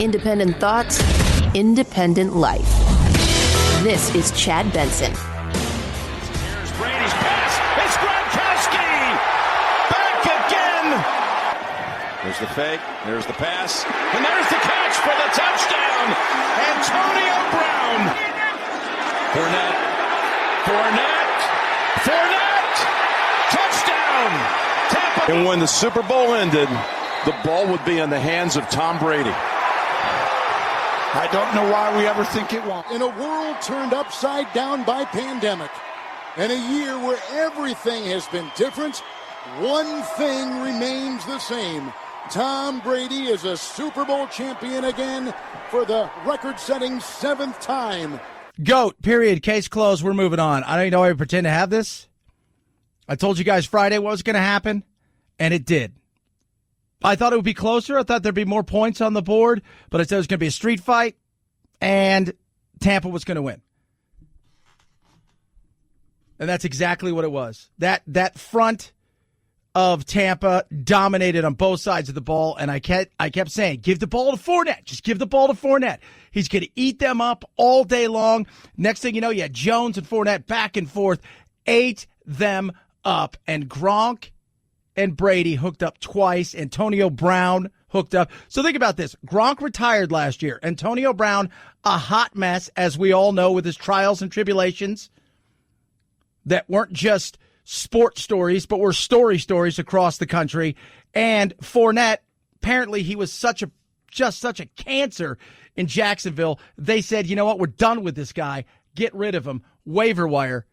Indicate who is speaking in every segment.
Speaker 1: Independent thoughts, independent life. This is Chad Benson.
Speaker 2: Here's Brady's pass. It's Gronkowski. Back again. There's the fake. There's the pass. And there's the catch for the touchdown. Antonio Brown. Fournette. Touchdown. Tampa. And when the Super Bowl ended, the ball would be in the hands of Tom Brady.
Speaker 3: I don't know why we ever think it won't. In a world turned upside down by pandemic, and a year where everything has been different, one thing remains the same. Tom Brady is a Super Bowl champion again for the record-setting 7th time.
Speaker 4: GOAT, period, case closed, we're moving on. I don't even know why we pretend to have this. I told you guys Friday what was going to happen, and it did. I thought it would be closer. I thought there'd be more points on the board, but I said it was going to be a street fight, and Tampa was going to win. And that's exactly what it was. That front of Tampa dominated on both sides of the ball, and I kept saying, give the ball to Fournette. Just give the ball to Fournette. He's going to eat them up all day long. Next thing you know, you had Jones and Fournette back and forth, ate them up, and Gronk and Brady hooked up twice. Antonio Brown hooked up. So think about this. Gronk retired last year. Antonio Brown, a hot mess, as we all know, with his trials and tribulations that weren't just sports stories, but were stories across the country. And Fournette, apparently he was just such a cancer in Jacksonville. They said, you know what, we're done with this guy. Get rid of him. Waiver wire.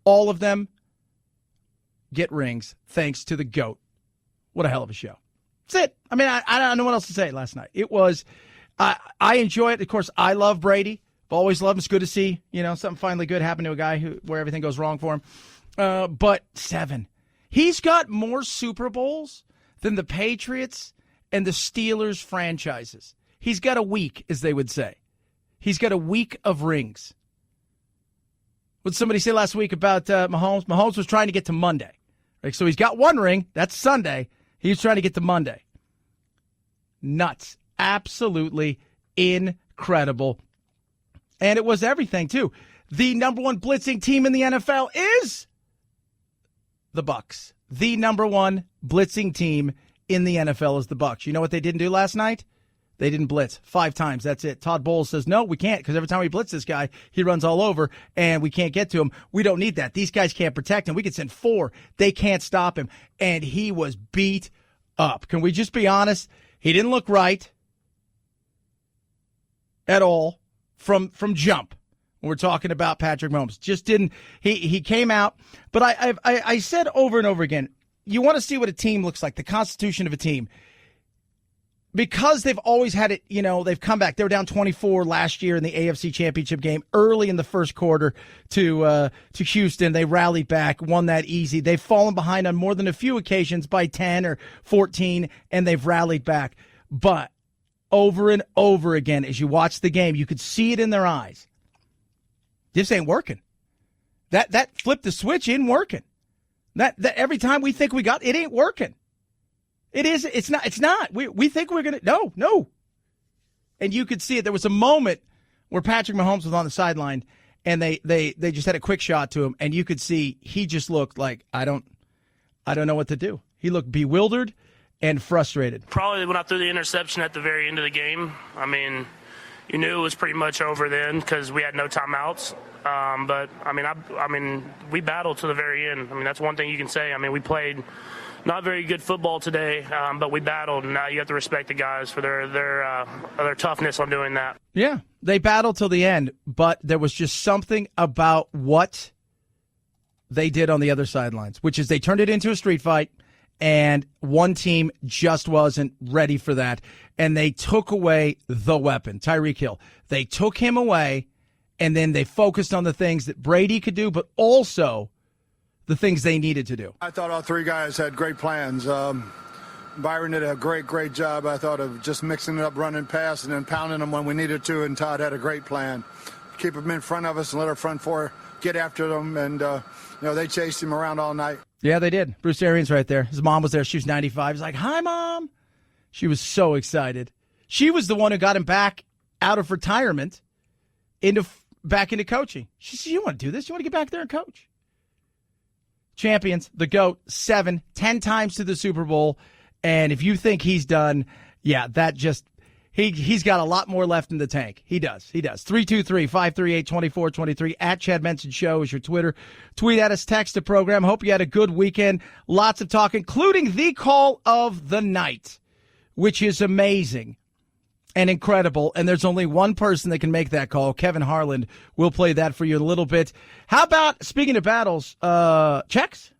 Speaker 4: All of them get rings thanks to the GOAT. What a hell of a show. That's it. I mean, I don't know what else to say last night. It was, I enjoy it. Of course, I love Brady. I've always loved him. It's good to see, something finally good happen to a guy where everything goes wrong for him. But 7. He's got more Super Bowls than the Patriots and the Steelers franchises. He's got a week, as they would say. He's got a week of rings. What did somebody say last week about Mahomes? Mahomes was trying to get to Monday. Right? So he's got one ring. That's Sunday. He's trying to get to Monday. Nuts. Absolutely incredible. And it was everything, too. The number one blitzing team in the NFL is the Bucs. The number one blitzing team in the NFL is the Bucs. You know what they didn't do last night? They didn't blitz 5 times. That's it. Todd Bowles says, no, we can't, because every time we blitz this guy, he runs all over, and we can't get to him. We don't need that. These guys can't protect him. We could send 4. They can't stop him. And he was beat up. Can we just be honest? He didn't look right at all from jump. When we're talking about Patrick Mahomes. Just didn't. He came out. But I said over and over again, you want to see what a team looks like, the constitution of a team. Because they've always had it, they've come back. They were down 24 last year in the AFC Championship game early in the first quarter to Houston. They rallied back, won that easy. They've fallen behind on more than a few occasions by 10 or 14, and they've rallied back. But over and over again, as you watch the game, you could see it in their eyes. This ain't working. That flip the switch ain't working. That every time we think we got it ain't working. It is. It's not. We think we're gonna. No. And you could see it. There was a moment where Patrick Mahomes was on the sideline, and they just had a quick shot to him, and you could see he just looked like I don't know what to do. He looked bewildered and frustrated.
Speaker 5: Probably when I threw the interception at the very end of the game. I mean, you knew it was pretty much over then because we had no timeouts. But I mean, we battled to the very end. I mean, that's one thing you can say. I mean, we played not very good football today, but we battled. And now you have to respect the guys for their toughness on doing that.
Speaker 4: Yeah, they battled till the end, but there was just something about what they did on the other sidelines, which is they turned it into a street fight, and one team just wasn't ready for that, and they took away the weapon, Tyreek Hill. They took him away, and then they focused on the things that Brady could do, but also the things they needed to do.
Speaker 3: I thought all 3 guys had great plans. Byron did a great job, I thought, of just mixing it up, running past, and then pounding them when we needed to, and Todd had a great plan. Keep them in front of us and let our front 4 get after them, and they chased him around all night.
Speaker 4: Yeah, they did. Bruce Arians right there. His mom was there. She was 95. He's like, hi, Mom. She was so excited. She was the one who got him back out of retirement back into coaching. She said, you want to do this? You want to get back there and coach? Champions, the GOAT, 7, 10 times to the Super Bowl. And if you think he's done, yeah, that just, he's got a lot more left in the tank. He does. 323-538-2423 at Chad Benson Show is your Twitter. Tweet at us, text the program. Hope you had a good weekend. Lots of talk, including the call of the night, which is amazing and incredible. And there's only one person that can make that call. Kevin Harlan will play that for you in a little bit. How about, speaking of battles, checks?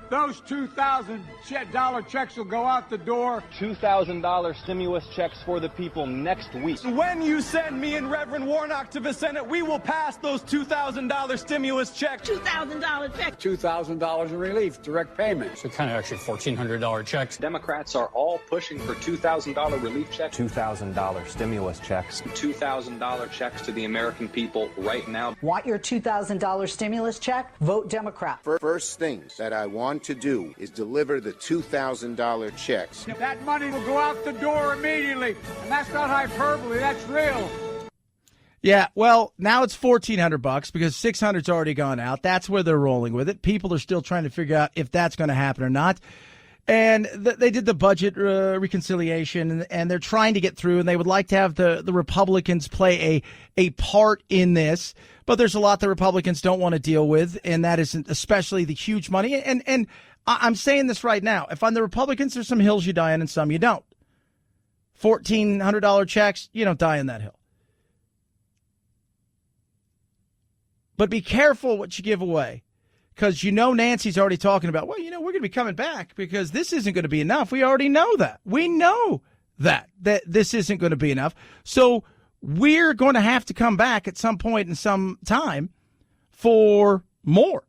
Speaker 6: Those $2,000 checks will go out the door.
Speaker 7: $2,000 stimulus checks for the people next week.
Speaker 8: When you send me and Reverend Warnock to the Senate, we will pass those $2,000 stimulus checks.
Speaker 9: $2,000 check.
Speaker 6: $2,000 in relief, direct payments.
Speaker 10: So kind of actually $1,400 checks.
Speaker 7: Democrats are all pushing for $2,000 relief checks.
Speaker 11: $2,000 stimulus checks.
Speaker 7: $2,000 checks to the American people right now.
Speaker 9: Want your $2,000 stimulus check? Vote Democrat.
Speaker 12: First things that I want to do is deliver the $2,000 checks.
Speaker 6: That money will go out the door immediately. And that's not hyperbole, that's real.
Speaker 4: Yeah, well, now it's $1,400 because $600's already gone out. That's where they're rolling with it. People are still trying to figure out if that's going to happen or not. And they did the budget reconciliation, and they're trying to get through, and they would like to have the Republicans play a part in this. But there's a lot that Republicans don't want to deal with, and that isn't especially the huge money. And I'm saying this right now. If I'm the Republicans, there's some hills you die on and some you don't. $1,400 checks, you don't die on that hill. But be careful what you give away. Because Nancy's already talking about, well, we're going to be coming back because this isn't going to be enough. We already know that. We know that this isn't going to be enough. So we're going to have to come back at some point in some time for more.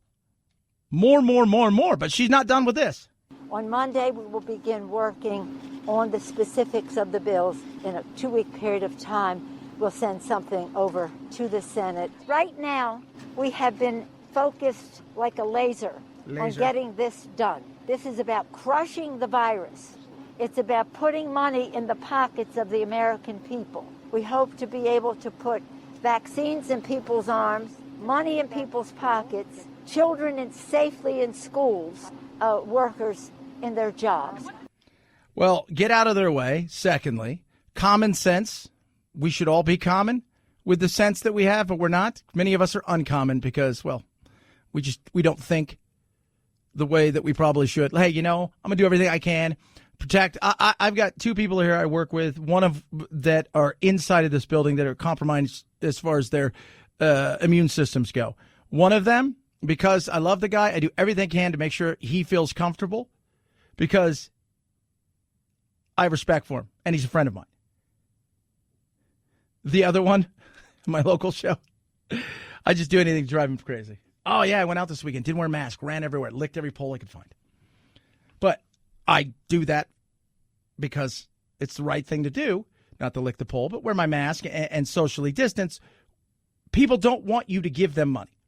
Speaker 4: More. But she's not done with this.
Speaker 13: On Monday, we will begin working on the specifics of the bills. In a 2-week period of time, we'll send something over to the Senate. Right now, we have been focused like a laser on getting this done. This is about crushing the virus. It's about putting money in the pockets of the American people. We hope to be able to put vaccines in people's arms, money in people's pockets, children safely in schools, workers in their jobs.
Speaker 4: Well, get out of their way. Secondly, common sense. We should all be common with the sense that we have, but we're not. Many of us are uncommon because, well, we don't think the way that we probably should. Hey, I'm going to do everything I can. Protect. I've got 2 people here I work with, one of that are inside of this building that are compromised as far as their immune systems go. One of them, because I love the guy, I do everything I can to make sure he feels comfortable because I have respect for him, and he's a friend of mine. The other one, my local show, I just do anything to drive him crazy. Oh, yeah, I went out this weekend, didn't wear a mask, ran everywhere, licked every pole I could find. But I do that because it's the right thing to do, not to lick the pole, but wear my mask and socially distance. People don't want you to give them money.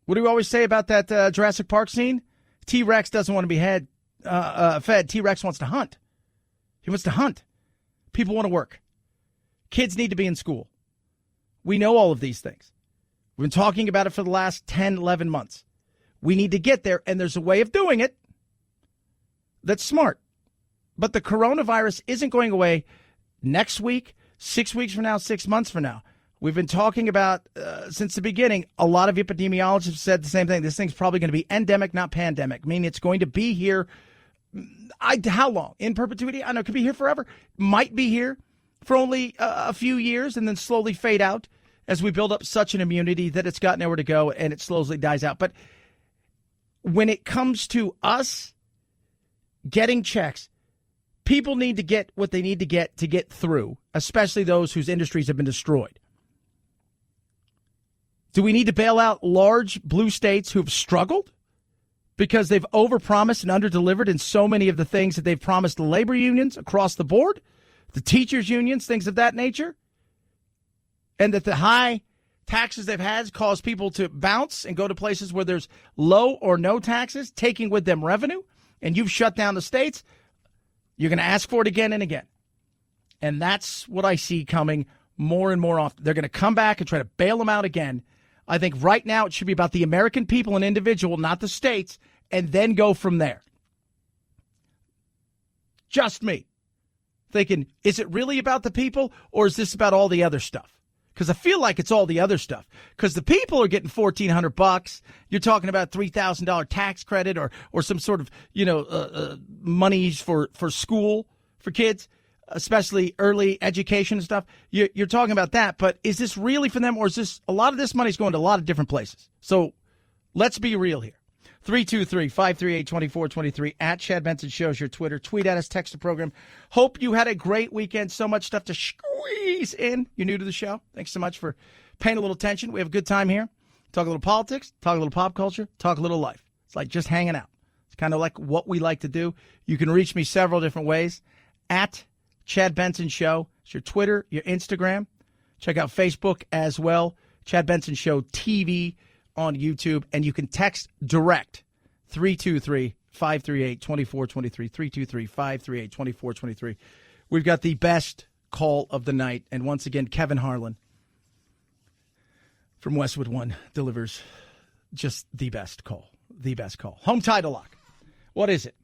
Speaker 4: What do we always say about that Jurassic Park scene? T-Rex doesn't want to be fed. T-Rex wants to hunt. He wants to hunt. People want to work. Kids need to be in school. We know all of these things. We've been talking about it for the last 10, 11 months. We need to get there, and there's a way of doing it that's smart. But the coronavirus isn't going away next week, 6 weeks from now, 6 months from now. We've been talking about, since the beginning, a lot of epidemiologists have said the same thing. This thing's probably going to be endemic, not pandemic. I mean, it's going to be here. How long? In perpetuity? I know it could be here forever. Might be here for only a few years and then slowly fade out as we build up such an immunity that it's got nowhere to go and it slowly dies out. But when it comes to us getting checks, people need to get what they need to get through, especially those whose industries have been destroyed. Do we need to bail out large blue states who have struggled because they've overpromised and underdelivered in so many of the things that they've promised the labor unions across the board, the teachers unions, things of that nature? And that the high taxes they've had cause people to bounce and go to places where there's low or no taxes, taking with them revenue, and you've shut down the states, you're going to ask for it again and again. And that's what I see coming more and more often. They're going to come back and try to bail them out again. I think right now it should be about the American people and individual, not the states, and then go from there. Just me. Thinking, is it really about the people, or is this about all the other stuff? Because I feel like it's all the other stuff. Because the people are getting $1,400. You're talking about $3,000 tax credit or some sort of, monies for school for kids, especially early education and stuff. You're talking about that. But is this really for them, or is this a lot of this money's going to a lot of different places? So let's be real here. 323-538-2423 at Chad Benson Show's your Twitter. Tweet at us, text the program. Hope you had a great weekend. So much stuff to squeeze in. You're new to the show. Thanks so much for paying a little attention. We have a good time here. Talk a little politics, talk a little pop culture, talk a little life. It's like just hanging out. It's kind of like what we like to do. You can reach me several different ways. At Chad Benson Show. It's your Twitter, your Instagram. Check out Facebook as well. Chad Benson Show TV on YouTube, and you can text direct 323-538-2423, 323-538-2423. We've got the best call of the night, and once again, Kevin Harlan from Westwood One delivers just the best call. Home Title Lock. What is it?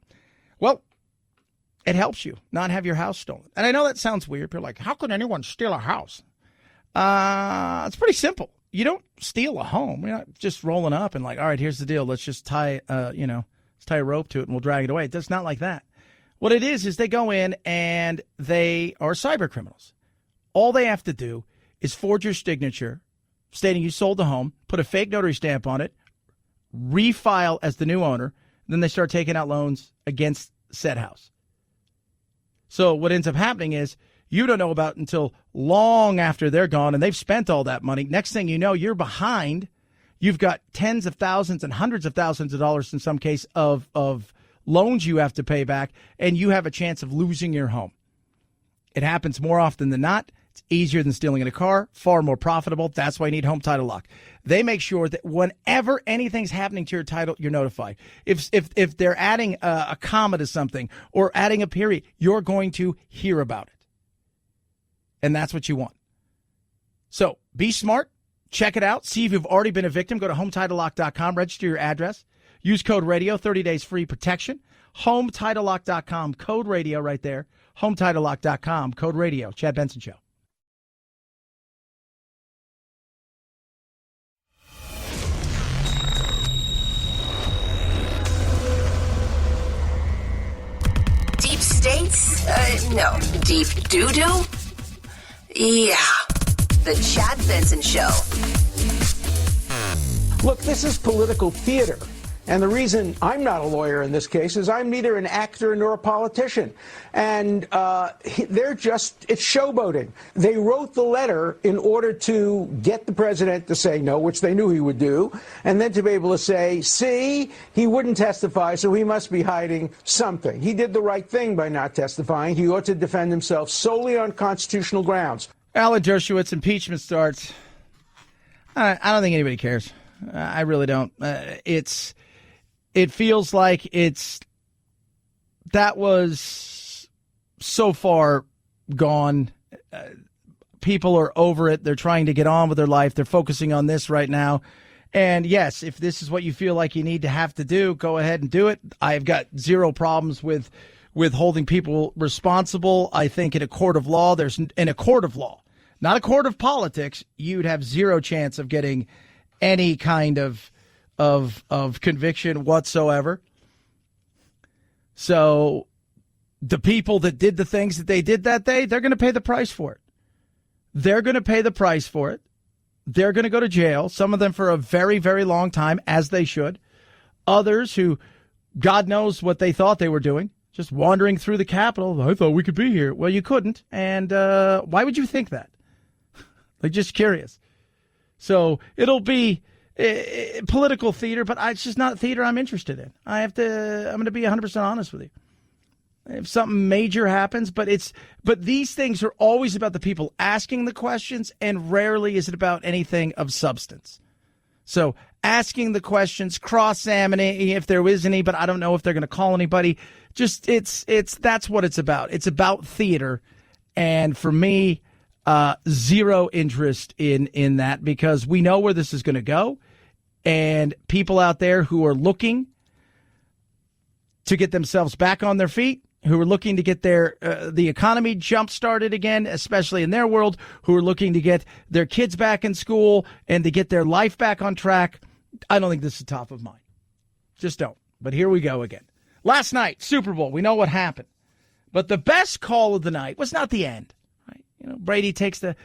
Speaker 4: Well, it helps you not have your house stolen. And I know that sounds weird. People are like, how could anyone steal a house? It's pretty simple. You don't steal a home. You're not just rolling up and like, all right, here's the deal. Let's just tie a rope to it and we'll drag it away. It's not like that. What it is they go in and they are cyber criminals. All they have to do is forge your signature stating you sold the home, put a fake notary stamp on it, refile as the new owner, and then they start taking out loans against said house. So what ends up happening is you don't know about until long after they're gone and they've spent all that money. Next thing you know, you're behind. You've got tens of thousands and hundreds of thousands of dollars in some case of loans you have to pay back, and you have a chance of losing your home. It happens more often than not. It's easier than stealing in a car, far more profitable. That's why you need Home Title Lock. They make sure that whenever anything's happening to your title, you're notified. If they're adding a comma to something or adding a period, you're going to hear about it. And that's what you want. So be smart. Check it out. See if you've already been a victim. Go to HometitleLock.com. Register your address. Use code radio, 30 days free protection. HometitleLock.com. Code radio right there. HometitleLock.com. Code radio. Chad Benson Show.
Speaker 1: Deep states? No. Deep doo-doo? Yeah, the Chad Benson Show.
Speaker 6: Look, this is political theater. And the reason I'm not a lawyer in this case is I'm neither an actor nor a politician. And it's showboating. They wrote the letter in order to get the president to say no, which they knew he would do, and then to be able to say, see, he wouldn't testify, so he must be hiding something. He did the right thing by not testifying. He ought to defend himself solely on constitutional grounds.
Speaker 4: Alan Dershowitz, impeachment starts. I don't think anybody cares. I really don't. It feels like that was so far gone. People are over it. They're trying to get on with their life. They're focusing on this right now. And yes, if this is what you feel like you need to have to do, go ahead and do it. I've got zero problems with holding people responsible. I think in a court of law, not a court of politics, you'd have zero chance of getting any kind of conviction whatsoever. So the people that did the things that they did that day, they're going to pay the price for it. They're going to pay the price for it. They're going to go to jail, some of them for a very, very long time, as they should. Others who, God knows what they thought they were doing, just wandering through the Capitol. I thought we could be here. Well, you couldn't. And why would you think that? Like, just curious. So it'll be political theater, but it's just not theater I'm interested in. I'm going to be 100% honest with you. If something major happens, but these things are always about the people asking the questions, and rarely is it about anything of substance. So asking the questions, cross-examining if there is any, but I don't know if they're going to call anybody. Just that's what it's about. It's about theater, And for me, zero interest in that, because we know where this is going to go. And people out there who are looking to get themselves back on their feet, who are looking to get the economy jump-started again, especially in their world, who are looking to get their kids back in school and to get their life back on track, I don't think this is top of mind. Just don't. But here we go again. Last night, Super Bowl, we know what happened. But the best call of the night was not the end. Right? Brady takes the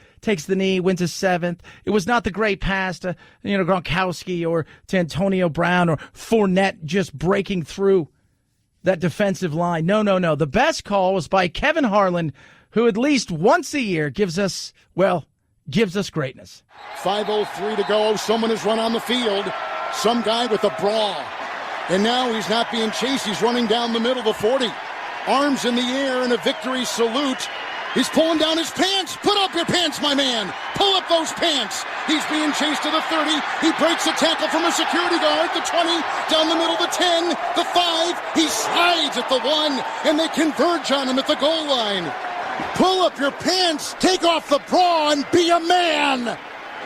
Speaker 4: knee, wins his 7th. It was not the great pass to Gronkowski or to Antonio Brown or Fournette just breaking through that defensive line. No. The best call was by Kevin Harlan, who at least once a year gives us greatness.
Speaker 3: 5:03 to go. Someone has run on the field. Some guy with a brawl. And now he's not being chased. He's running down the middle of the 40. Arms in the air in a victory salute. He's pulling down his pants. Put up your pants, my man. Pull up those pants. He's being chased to the 30. He breaks a tackle from a security guard. The 20, down the middle, the 10, the 5. He slides at the 1, and they converge on him at the goal line. Pull up your pants, take off the bra, and be a man.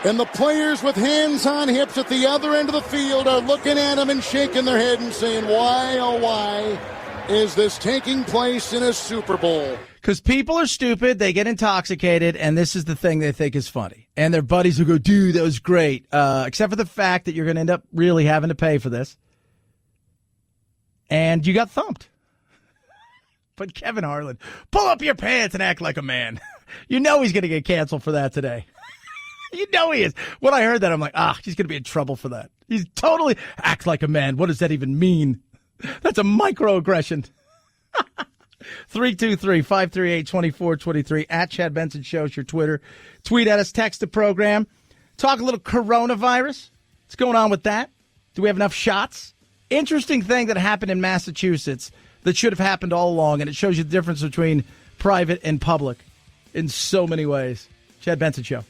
Speaker 3: And the players with hands on hips at the other end of the field are looking at him and shaking their head and saying, why, oh why, is this taking place in a Super Bowl?
Speaker 4: Because people are stupid, they get intoxicated, and this is the thing they think is funny. And their buddies will go, dude, that was great. Except for the fact that you're going to end up really having to pay for this. And you got thumped. But Kevin Harlan, pull up your pants and act like a man. You know he's going to get canceled for that today. You know he is. When I heard that, I'm like, he's going to be in trouble for that. He's totally act like a man. What does that even mean? That's a microaggression. 323-538-2423 at Chad Benson Show is your Twitter. Tweet at us, text the program. Talk a little coronavirus. What's going on with that? Do we have enough shots? Interesting thing that happened in Massachusetts that should have happened all along, and it shows you the difference between private and public in so many ways. Chad Benson Show.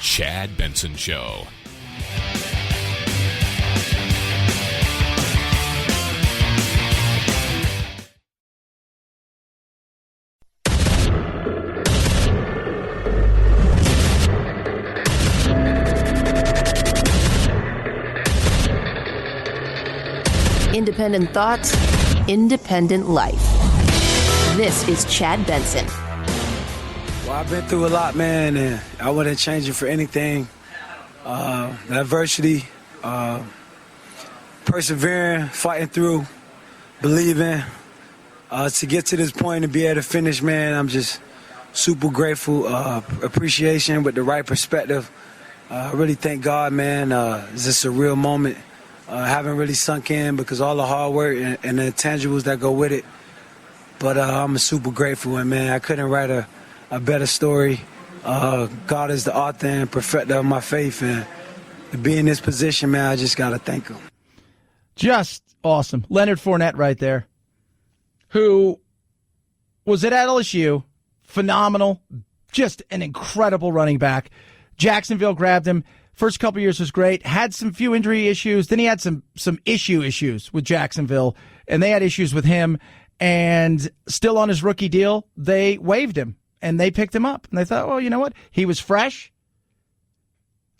Speaker 14: Chad Benson Show.
Speaker 1: Independent thoughts, independent life. This is Chad Benson.
Speaker 15: Well, I've been through a lot, man, and I wouldn't change it for anything. The adversity, persevering, fighting through, believing. To get to this point and be able to finish, man, I'm just super grateful. Appreciation with the right perspective. I really thank God, man. It's just a real moment. Haven't really sunk in because all the hard work and the intangibles that go with it. But I'm super grateful, and, man, I couldn't write a better story. God is the author and perfecter of my faith, and to be in this position, man, I just got to thank him.
Speaker 4: Just awesome. Leonard Fournette right there, who was at LSU, phenomenal, just an incredible running back. Jacksonville grabbed him. First couple years was great. Had some few injury issues. Then he had some issues with Jacksonville, and they had issues with him. And still on his rookie deal, they waived him. And they picked him up. And they thought, well, you know what? He was fresh.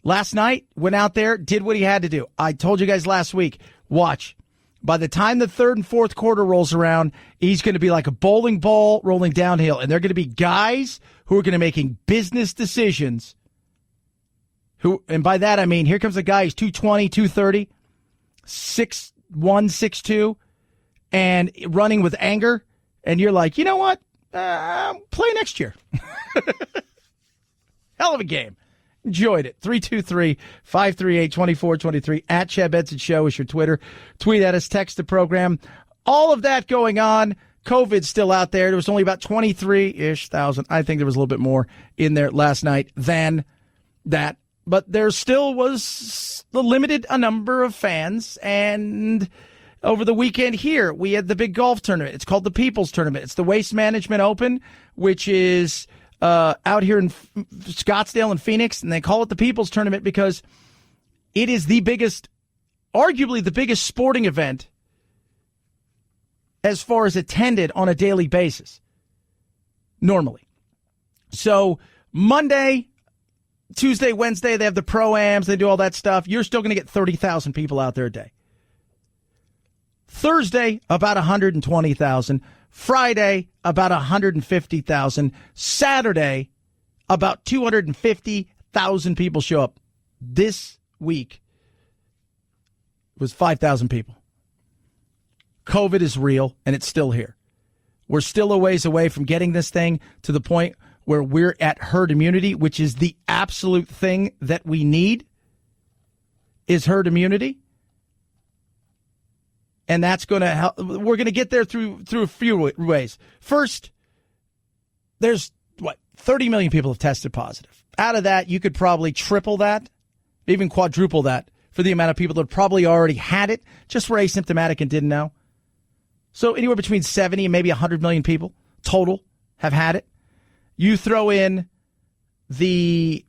Speaker 4: Last night, went out there, did what he had to do. I told you guys last week, watch. By the time the third and fourth quarter rolls around, he's going to be like a bowling ball rolling downhill. And they're going to be guys who are going to be making business decisions. And by that, I mean, here comes a guy who's 220, 230, 6'1", 6'2", and running with anger. And you're like, you know what? Play next year. Hell of a game. Enjoyed it. 323-538-2423 at Chad Benson Show is your Twitter. Tweet at us, text the program. All of that going on. COVID's still out there. There was only about 23-ish thousand. I think there was a little bit more in there last night than that. But there still was a number of fans, and over the weekend here, we had the big golf tournament. It's called the People's Tournament. It's the Waste Management Open, which is out here in Scottsdale and Phoenix, and they call it the People's Tournament because it is the biggest, arguably the biggest sporting event as far as attended on a daily basis, normally. So Monday, Tuesday, Wednesday, they have the pro-ams, they do all that stuff. You're still going to get 30,000 people out there a day. Thursday, about 120,000. Friday, about 150,000. Saturday, about 250,000 people show up. This week was 5,000 people. COVID is real, and it's still here. We're still a ways away from getting this thing to the point where we're at herd immunity, which is the absolute thing that we need, is herd immunity. And that's going to help. We're going to get there through a few ways. First, there's 30 million people have tested positive. Out of that, you could probably triple that, even quadruple that for the amount of people that probably already had it, just were asymptomatic and didn't know. So anywhere between 70 and maybe 100 million people total have had it. You throw in the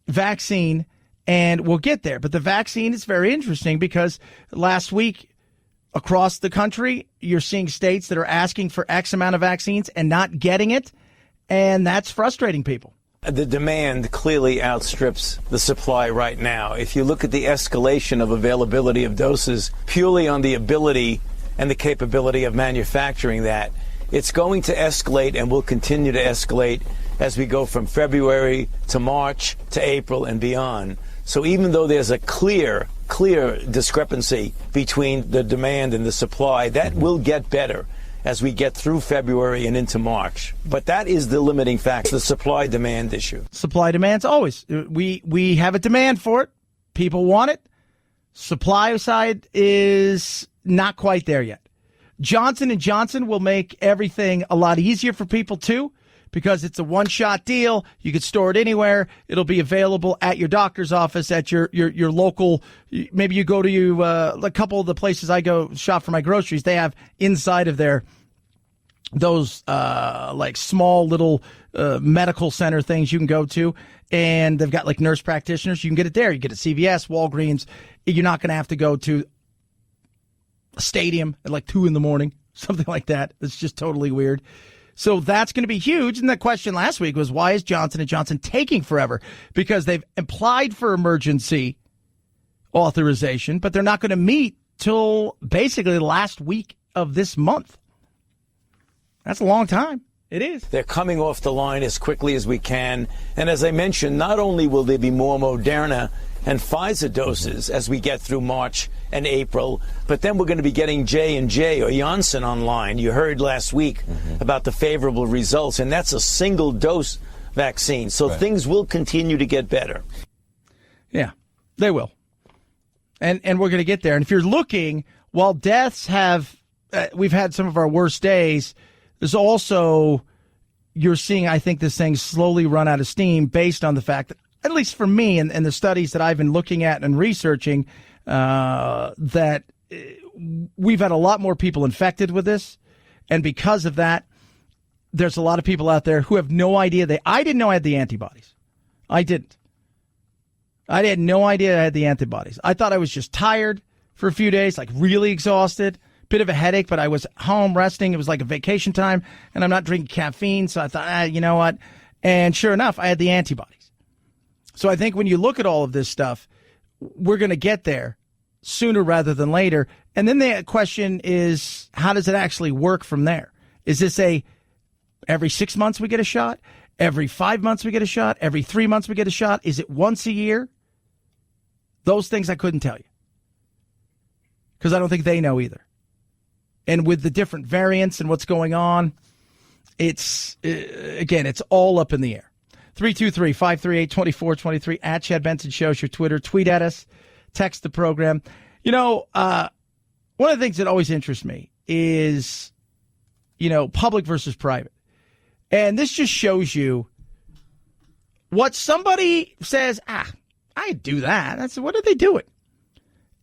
Speaker 4: vaccine, and we'll get there. But the vaccine is very interesting because last week across the country, you're seeing states that are asking for X amount of vaccines and not getting it, and that's frustrating people.
Speaker 16: The demand clearly outstrips the supply right now. If you look at the escalation of availability of doses purely on the ability and the capability of manufacturing that, it's going to escalate and will continue to escalate as we go from February to March to April and beyond. So even though there's a clear discrepancy between the demand and the supply, that will get better as we get through February and into March. But that is the limiting factor, the supply-demand issue.
Speaker 4: Supply-demand's always. We have a demand for it. People want it. Supply side is not quite there yet. Johnson & Johnson will make everything a lot easier for people, too, because it's a one-shot deal. You can store it anywhere. It'll be available at your doctor's office, at your local. Maybe you go to a couple of the places I go shop for my groceries. They have inside of there those like small little medical center things you can go to, and they've got like nurse practitioners. You can get it there. You get it at CVS, Walgreens. You're not going to have to go to a stadium at like 2 a.m, something like that. It's just totally weird. So that's going to be huge. And the question last week was, why is Johnson & Johnson taking forever? Because they've applied for emergency authorization, but they're not going to meet till basically the last week of this month. That's a long time. It is.
Speaker 16: They're coming off the line as quickly as we can. And as I mentioned, not only will there be more Moderna and Pfizer doses as we get through March and April, but then we're going to be getting J&J or Janssen online. You heard last week about the favorable results, and that's a single-dose vaccine. So things will continue to get better.
Speaker 4: Yeah, they will. And we're going to get there. And if you're looking, while deaths have, we've had some of our worst days, there's also, you're seeing, I think, this thing slowly run out of steam based on the fact that, at least for me and the studies that I've been looking at and researching, that we've had a lot more people infected with this. And because of that, there's a lot of people out there who have no idea. I didn't know I had the antibodies. I didn't. I had no idea I had the antibodies. I thought I was just tired for a few days, like really exhausted, bit of a headache, but I was home resting. It was like a vacation time, and I'm not drinking caffeine. So I thought, you know what? And sure enough, I had the antibodies. So I think when you look at all of this stuff, we're going to get there sooner rather than later. And then the question is, how does it actually work from there? Is this every 6 months we get a shot? Every 5 months we get a shot? Every 3 months we get a shot? Is it once a year? Those things I couldn't tell you because I don't think they know either. And with the different variants and what's going on, it's all up in the air. 323-538-2423 at Chad Benson Show is your Twitter. Tweet at us. Text the program. You know, one of the things that always interests me is, public versus private. And this just shows you what somebody says, I do that. That's what are they doing?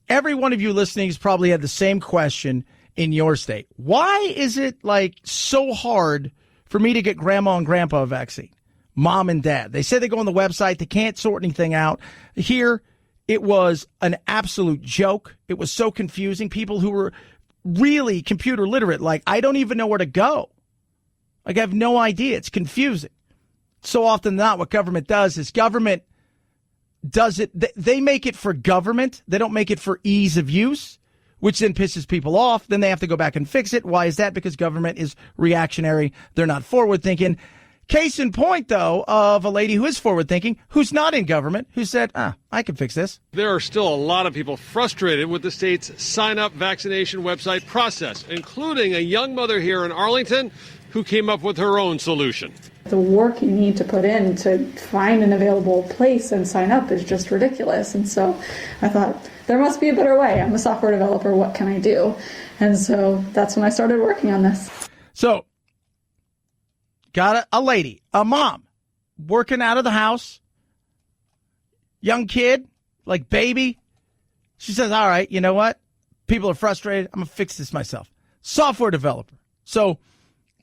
Speaker 4: Every one of you listening has probably had the same question in your state. Why is it like so hard for me to get grandma and grandpa a vaccine, mom and dad. They say they go on the website. They can't sort anything out. Here, it was an absolute joke. It was so confusing. People who were really computer literate, like, I don't even know where to go. Like, I have no idea. It's confusing. So often than not, what government does is government does it. They make it for government. They don't make it for ease of use, which then pisses people off. Then they have to go back and fix it. Why is that? Because government is reactionary. They're not forward thinking. Case in point, though, of a lady who is forward thinking, who's not in government, who said, I can fix this.
Speaker 17: There are still a lot of people frustrated with the state's sign-up vaccination website process, including a young mother here in Arlington who came up with her own solution.
Speaker 18: The work you need to put in to find an available place and sign up is just ridiculous. And so I thought, there must be a better way. I'm a software developer. What can I do? And so that's when I started working on this.
Speaker 4: So, got a lady, a mom, working out of the house, young kid, like baby. She says, all right, you know what? People are frustrated. I'm going to fix this myself. Software developer. So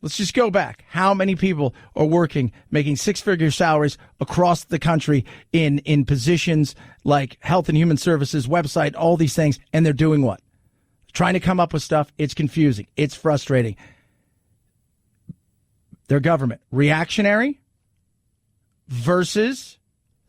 Speaker 4: let's just go back. How many people are working, making six-figure salaries across the country in positions like Health and Human Services, website, all these things, and they're doing what? Trying to come up with stuff. It's confusing. It's frustrating. Their government, reactionary versus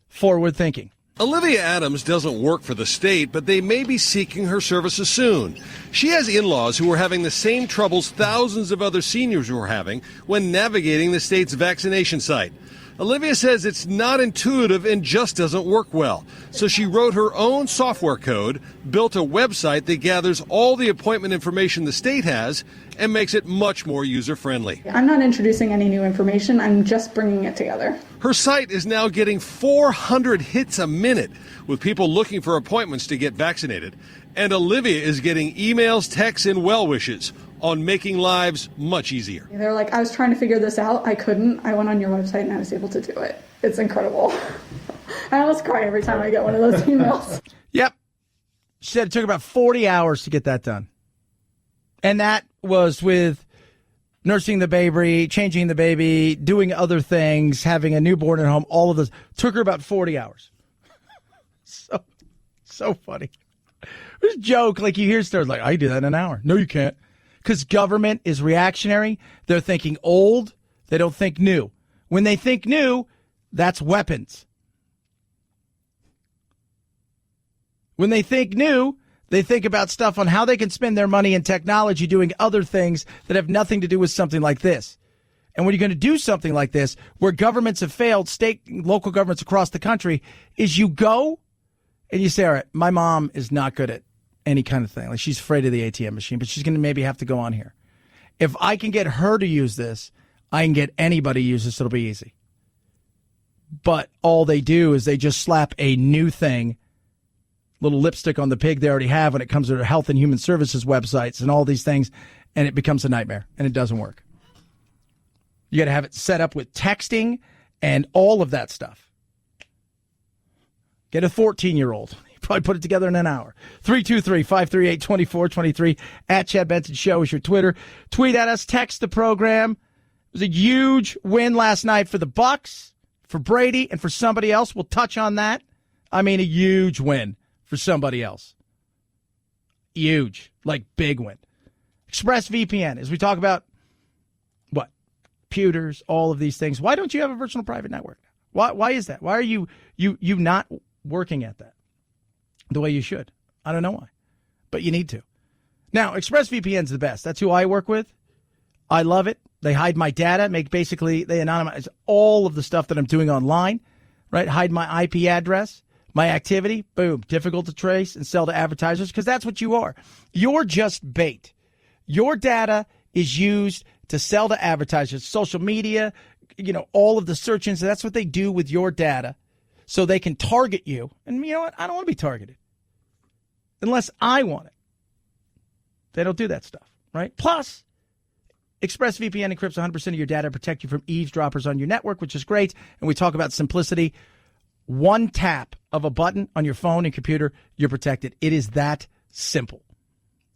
Speaker 4: forward thinking.
Speaker 17: Olivia Adams doesn't work for the state, but they may be seeking her services soon. She has in-laws who are having the same troubles thousands of other seniors were having when navigating the state's vaccination site. Olivia says it's not intuitive and just doesn't work well. So she wrote her own software code, built a website that gathers all the appointment information the state has, and makes it much more user-friendly.
Speaker 18: I'm not introducing any new information. I'm just bringing it together.
Speaker 17: Her site is now getting 400 hits a minute with people looking for appointments to get vaccinated. And Olivia is getting emails, texts, and well wishes on making lives much easier.
Speaker 18: They're like, I was trying to figure this out. I couldn't. I went on your website and I was able to do it. It's incredible. I almost cry every time I get one of those emails.
Speaker 4: Yep. She said it took about 40 hours to get that done. And that was with nursing the baby, changing the baby, doing other things, having a newborn at home, all of this. Took her about 40 hours. So funny. There's a joke, like you hear stories like, I do that in an hour. No, you can't. Because government is reactionary. They're thinking old. They don't think new. When they think new, that's weapons. When they think new, they think about stuff on how they can spend their money in technology doing other things that have nothing to do with something like this. And when you're going to do something like this, where governments have failed, state and local governments across the country, is you go and you say, all right, my mom is not good at any kind of thing. Like, she's afraid of the ATM machine, but she's going to maybe have to go on here. If I can get her to use this, I can get anybody to use this. It'll be easy. But all they do is they just slap a new thing, little lipstick on the pig they already have when it comes to their Health and Human Services websites and all these things, and it becomes a nightmare, and it doesn't work. You got to have it set up with texting and all of that stuff. Get a 14-year-old. You probably put it together in an hour. 323-538-2423 at Chad Benson Show is your Twitter. Tweet at us. Text the program. It was a huge win last night for the Bucs, for Brady, and for somebody else. We'll touch on that. I mean, a huge win for somebody else. Huge. Like, big win. ExpressVPN, as we talk about, what? Computers, all of these things. Why don't you have a virtual private network? Why is that? Why are you not working at that the way you should? I don't know why, but you need to. Now, ExpressVPN is the best. That's who I work with. I love it. They hide my data, they anonymize all of the stuff that I'm doing online, right? Hide my IP address, my activity, boom, difficult to trace and sell to advertisers, because that's what you are. You're just bait. Your data is used to sell to advertisers, social media, all of the search engines. That's what they do with your data, so they can target you. And you know what? I don't want to be targeted unless I want it. They don't do that stuff, right? Plus, ExpressVPN encrypts 100% of your data to protect you from eavesdroppers on your network, which is great. And we talk about simplicity. One tap of a button on your phone and computer, you're protected. It is that simple.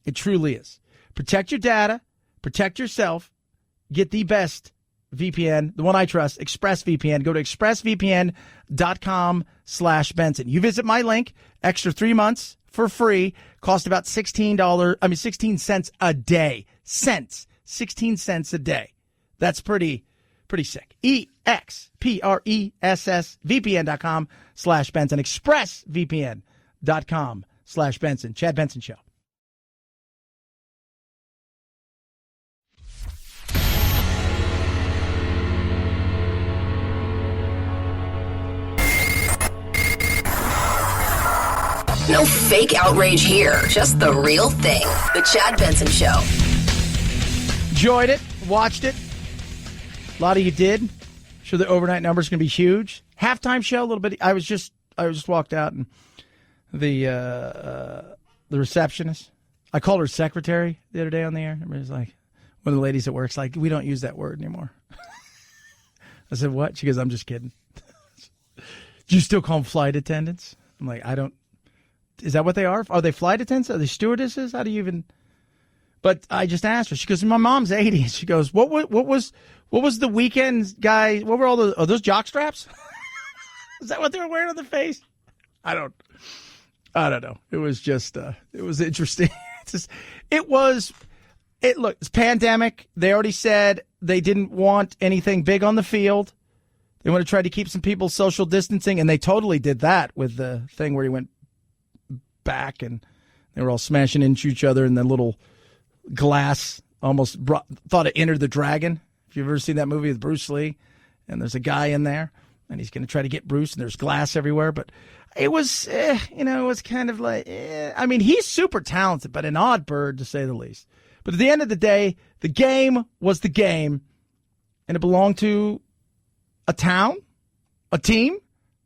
Speaker 4: It truly is. Protect your data, protect yourself, get the best VPN, the one I trust, ExpressVPN. Go to expressvpn.com/Benson. You visit my link, extra 3 months for free, cost about16 cents a day. 16 cents a day. That's pretty sick. EXPRESSVPN.com/Benson. ExpressVPN.com/Benson. Chad Benson Show.
Speaker 1: No fake outrage here, just the real thing. The Chad Benson Show.
Speaker 4: Enjoyed it, watched it. A lot of you did. Sure, the overnight number's going to be huge. Halftime show, a little bit. I just walked out, and the receptionist, I called her secretary the other day on the air. It was like, one of the ladies at work's like, we don't use that word anymore. I said, what? She goes, I'm just kidding. Do you still call them flight attendants? I'm like, I don't. Is that what they are? Are they flight attendants? Are they stewardesses? How do you even? But I just asked her. She goes, my mom's 80. She goes, what was the weekend guy? What were all the? Are those jock straps? Is that what they were wearing on the face? I don't know. It was just it was interesting. Look, it's pandemic. They already said they didn't want anything big on the field. They want to try to keep some people social distancing, and they totally did that with the thing where he went back and they were all smashing into each other, and the little glass almost thought it entered the dragon. If you've ever seen that movie with Bruce Lee, and there's a guy in there and he's going to try to get Bruce, and there's glass everywhere. But it was, it was kind of like, I mean, he's super talented, but an odd bird to say the least. But at the end of the day, the game was the game, and it belonged to a town, a team,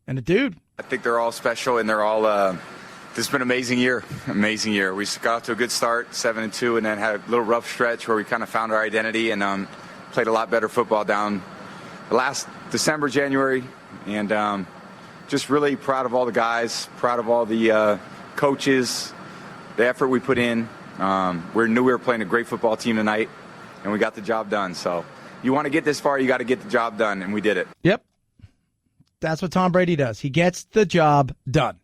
Speaker 4: and a dude.
Speaker 19: I think they're all special, and they're all. This has been an amazing year. Amazing year. We got off to a good start, 7-2, and then had a little rough stretch where we kind of found our identity and played a lot better football down last December, January, and just really proud of all the guys, proud of all the coaches, the effort we put in. We knew we were playing a great football team tonight, and we got the job done. So you want to get this far, you got to get the job done, and we did it.
Speaker 4: Yep. That's what Tom Brady does. He gets the job done.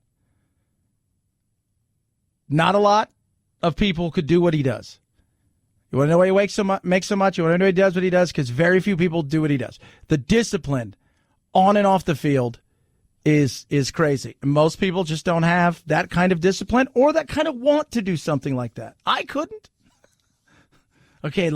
Speaker 4: Not a lot of people could do what he does. You want to know why he makes so much? You want to know why he does what he does? Because very few people do what he does. The discipline on and off the field is crazy. Most people just don't have that kind of discipline or that kind of want to do something like that. I couldn't. Okay,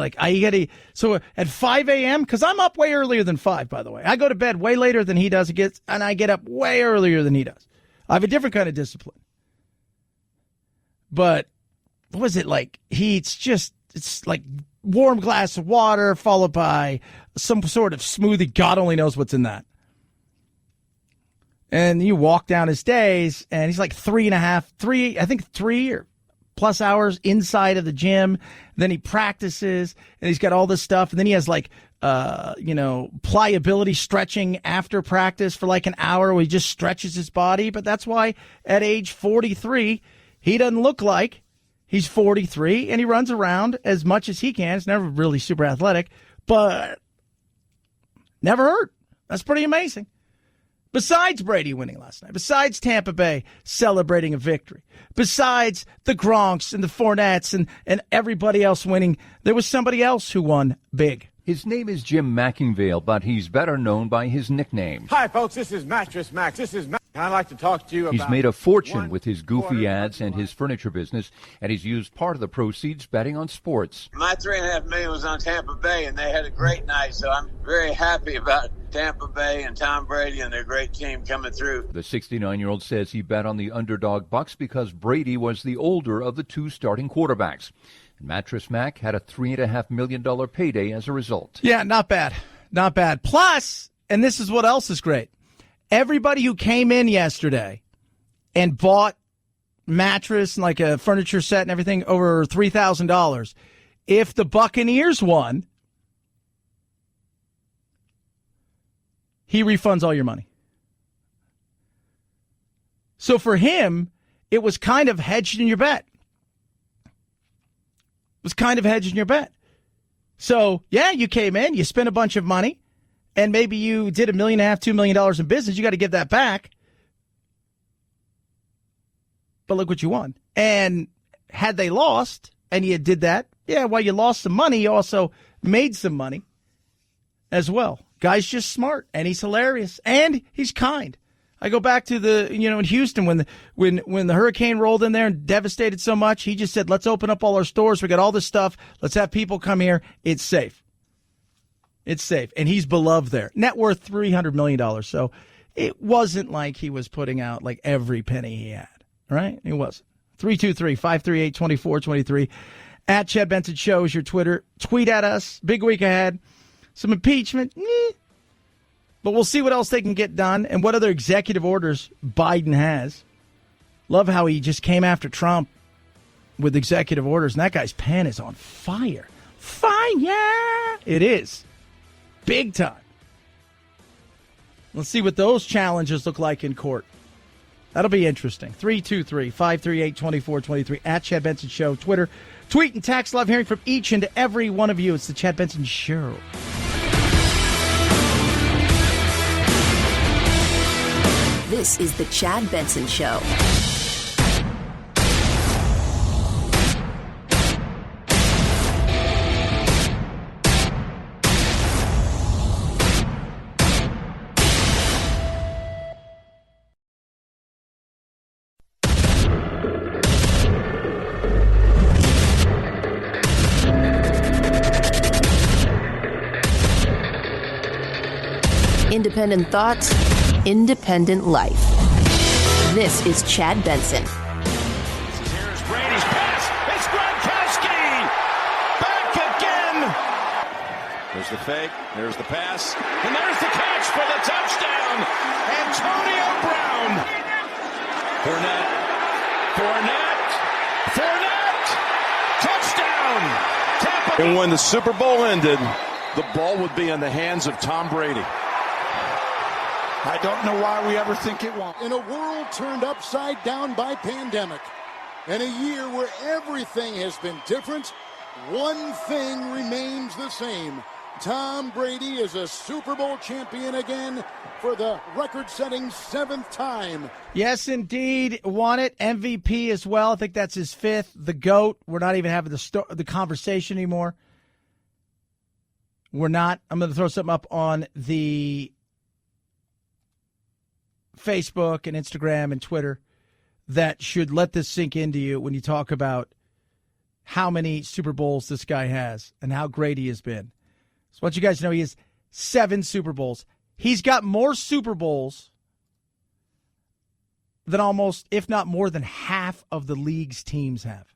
Speaker 4: so at 5 a.m., because I'm up way earlier than 5, by the way. I go to bed way later than he does, and I get up way earlier than he does. I have a different kind of discipline. But what was it like? It's like warm glass of water followed by some sort of smoothie. God only knows what's in that. And you walk down his days, and he's like 3 or plus hours inside of the gym. Then he practices, and he's got all this stuff. And then he has pliability stretching after practice for like an hour where he just stretches his body. But that's why at age 43, he doesn't look like he's 43, and he runs around as much as he can. He's never really super athletic, but never hurt. That's pretty amazing. Besides Brady winning last night, besides Tampa Bay celebrating a victory, besides the Gronks and the Fournettes and everybody else winning, there was somebody else who won big.
Speaker 20: His name is Jim Mackingvale, but he's better known by his nickname.
Speaker 21: Hi, folks. This is Mattress Max. I'd like to talk to you about...
Speaker 20: He's made a fortune with his goofy ads and his furniture business, and he's used part of the proceeds betting on sports.
Speaker 22: My $3.5 million was on Tampa Bay, and they had a great night, so I'm very happy about Tampa Bay and Tom Brady and their great team coming through.
Speaker 20: The 69-year-old says he bet on the underdog Bucs because Brady was the older of the two starting quarterbacks. Mattress Mac had a $3.5 million payday as a result.
Speaker 4: Yeah, not bad. Not bad. Plus, and this is what else is great, everybody who came in yesterday and bought mattress and like a furniture set and everything over $3,000, if the Buccaneers won, he refunds all your money. So for him, it was kind of hedging your bet. Was kind of hedging your bet. So, yeah, you came in, you spent a bunch of money, and maybe you did $1.5 million, $2 million in business, you got to give that back. But look what you won. And had they lost and you did that, yeah, while you lost some money, you also made some money as well. Guy's just smart, and he's hilarious, and he's kind. I go back to in Houston when the hurricane rolled in there and devastated so much, he just said, let's open up all our stores. We got all this stuff. Let's have people come here. It's safe. It's safe. And he's beloved there. Net worth $300 million. So it wasn't like he was putting out like every penny he had, right? It wasn't. 323-538-2423. At Chad Benson Show is your Twitter. Tweet at us. Big week ahead. Some impeachment. But we'll see what else they can get done and what other executive orders Biden has. Love how he just came after Trump with executive orders. And that guy's pen is on fire. Fire! It is. Big time. Let's see what those challenges look like in court. That'll be interesting. 323-538-2423. At Chad Benson Show. Twitter. Tweet and text. Love hearing from each and every one of you. It's the Chad Benson Show.
Speaker 1: This is the Chad Benson Show. Independent thoughts, independent life. This is Chad Benson.
Speaker 8: Here's Brady's pass. It's Gronkowski. Back again. There's the fake. There's the pass. And there's the catch for the touchdown. Antonio Brown. Fournette. Touchdown. Tampa.
Speaker 21: And when the Super Bowl ended, the ball would be in the hands of Tom Brady.
Speaker 3: I don't know why we ever think it won't. In a world turned upside down by pandemic, and a year where everything has been different, one thing remains the same. Tom Brady is a Super Bowl champion again for the record-setting 7th time.
Speaker 4: Yes, indeed. Won it. MVP as well. I think that's his 5th. The GOAT. We're not even having the conversation anymore. We're not. I'm going to throw something up on the Facebook and Instagram and Twitter that should let this sink into you when you talk about how many Super Bowls this guy has and how great he has been. So I want you guys to know he has 7 Super Bowls. He's got more Super Bowls than almost, if not more than half of the league's teams have.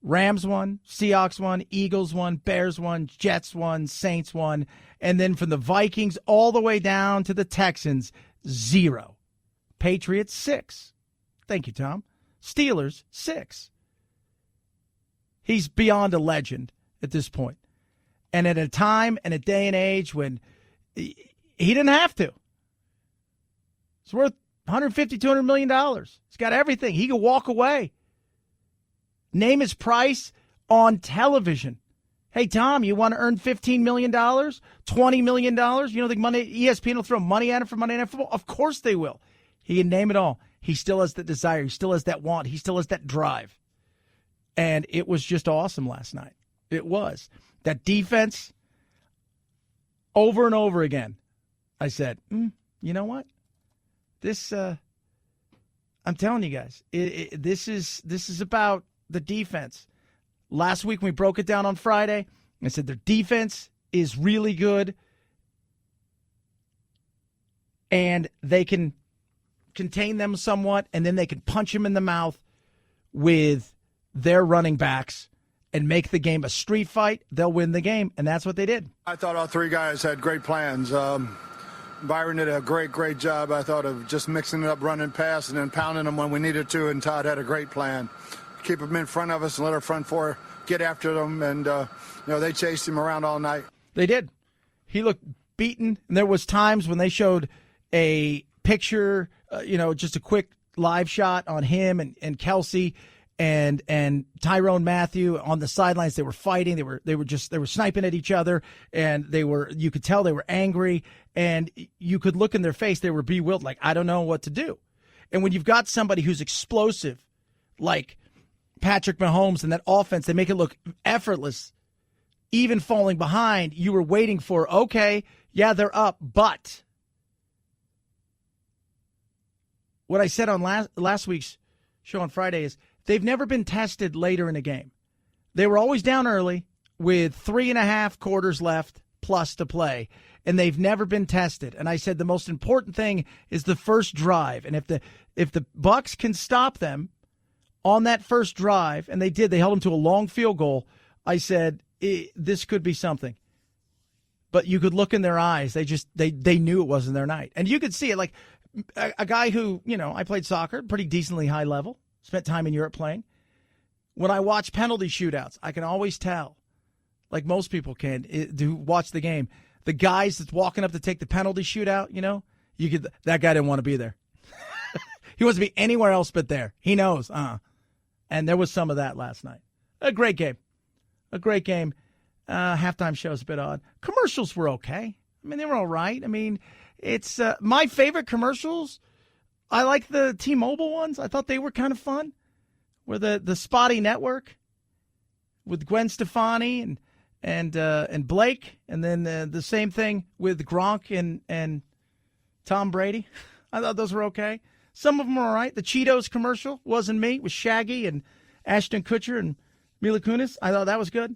Speaker 4: Rams won, Seahawks won, Eagles won, Bears won, Jets won, Saints won, and then from the Vikings all the way down to the Texans, 0. Patriots, 6. Thank you, Tom. Steelers, 6. He's beyond a legend at this point. And at a time and a day and age when he didn't have to. It's worth $150, $200 million. He's got everything. He could walk away. Name his price on television. Hey, Tom, you want to earn $15 million, $20 million? You don't think ESPN will throw money at him for Monday Night Football? Of course they will. He can name it all. He still has the desire. He still has that want. He still has that drive. And it was just awesome last night. It was. That defense, over and over again, I said, you know what? This, I'm telling you guys, this is about the defense. Last week, when we broke it down on Friday, I said their defense is really good, and they can contain them somewhat, and then they can punch them in the mouth with their running backs and make the game a street fight. They'll win the game, and that's what they did.
Speaker 2: I thought all 3 guys had great plans. Byron did a great job, I thought, of just mixing it up, running past, and then pounding them when we needed to, and Todd had a great plan. Keep them in front of us and let our front 4 get after them, and they chased him around all night.
Speaker 4: They did. He looked beaten, and there was times when they showed a picture, just a quick live shot on him and Kelsey, and Tyrone Matthew on the sidelines. They were fighting. They were sniping at each other, and you could tell they were angry, and you could look in their face. They were bewildered, like, I don't know what to do. And when you've got somebody who's explosive, like Patrick Mahomes, and that offense, they make it look effortless. Even falling behind, you were waiting for, okay, yeah, they're up, but what I said on last week's show on Friday is they've never been tested later in a game. They were always down early with 3.5 quarters left plus to play, and they've never been tested. And I said the most important thing is the first drive, and if the Bucs can stop them on that first drive, and they did, they held them to a long field goal, I said this could be something. But you could look in their eyes. They knew it wasn't their night. And you could see it, like a guy who, I played soccer, pretty decently high level, spent time in Europe playing. When I watch penalty shootouts, I can always tell, like most people can, who watch the game, the guys that's walking up to take the penalty shootout, that guy didn't want to be there. He wants to be anywhere else but there. He knows. And there was some of that last night. A great game. Halftime show's a bit odd. Commercials were okay. I mean, they were all right. I mean, it's my favorite commercials. I like the T-Mobile ones. I thought they were kind of fun. Where the Spotty Network with Gwen Stefani and Blake, and then the same thing with Gronk and Tom Brady. I thought those were okay. Some of them were all right. The Cheetos commercial, Wasn't Me, with Shaggy and Ashton Kutcher and Mila Kunis. I thought that was good.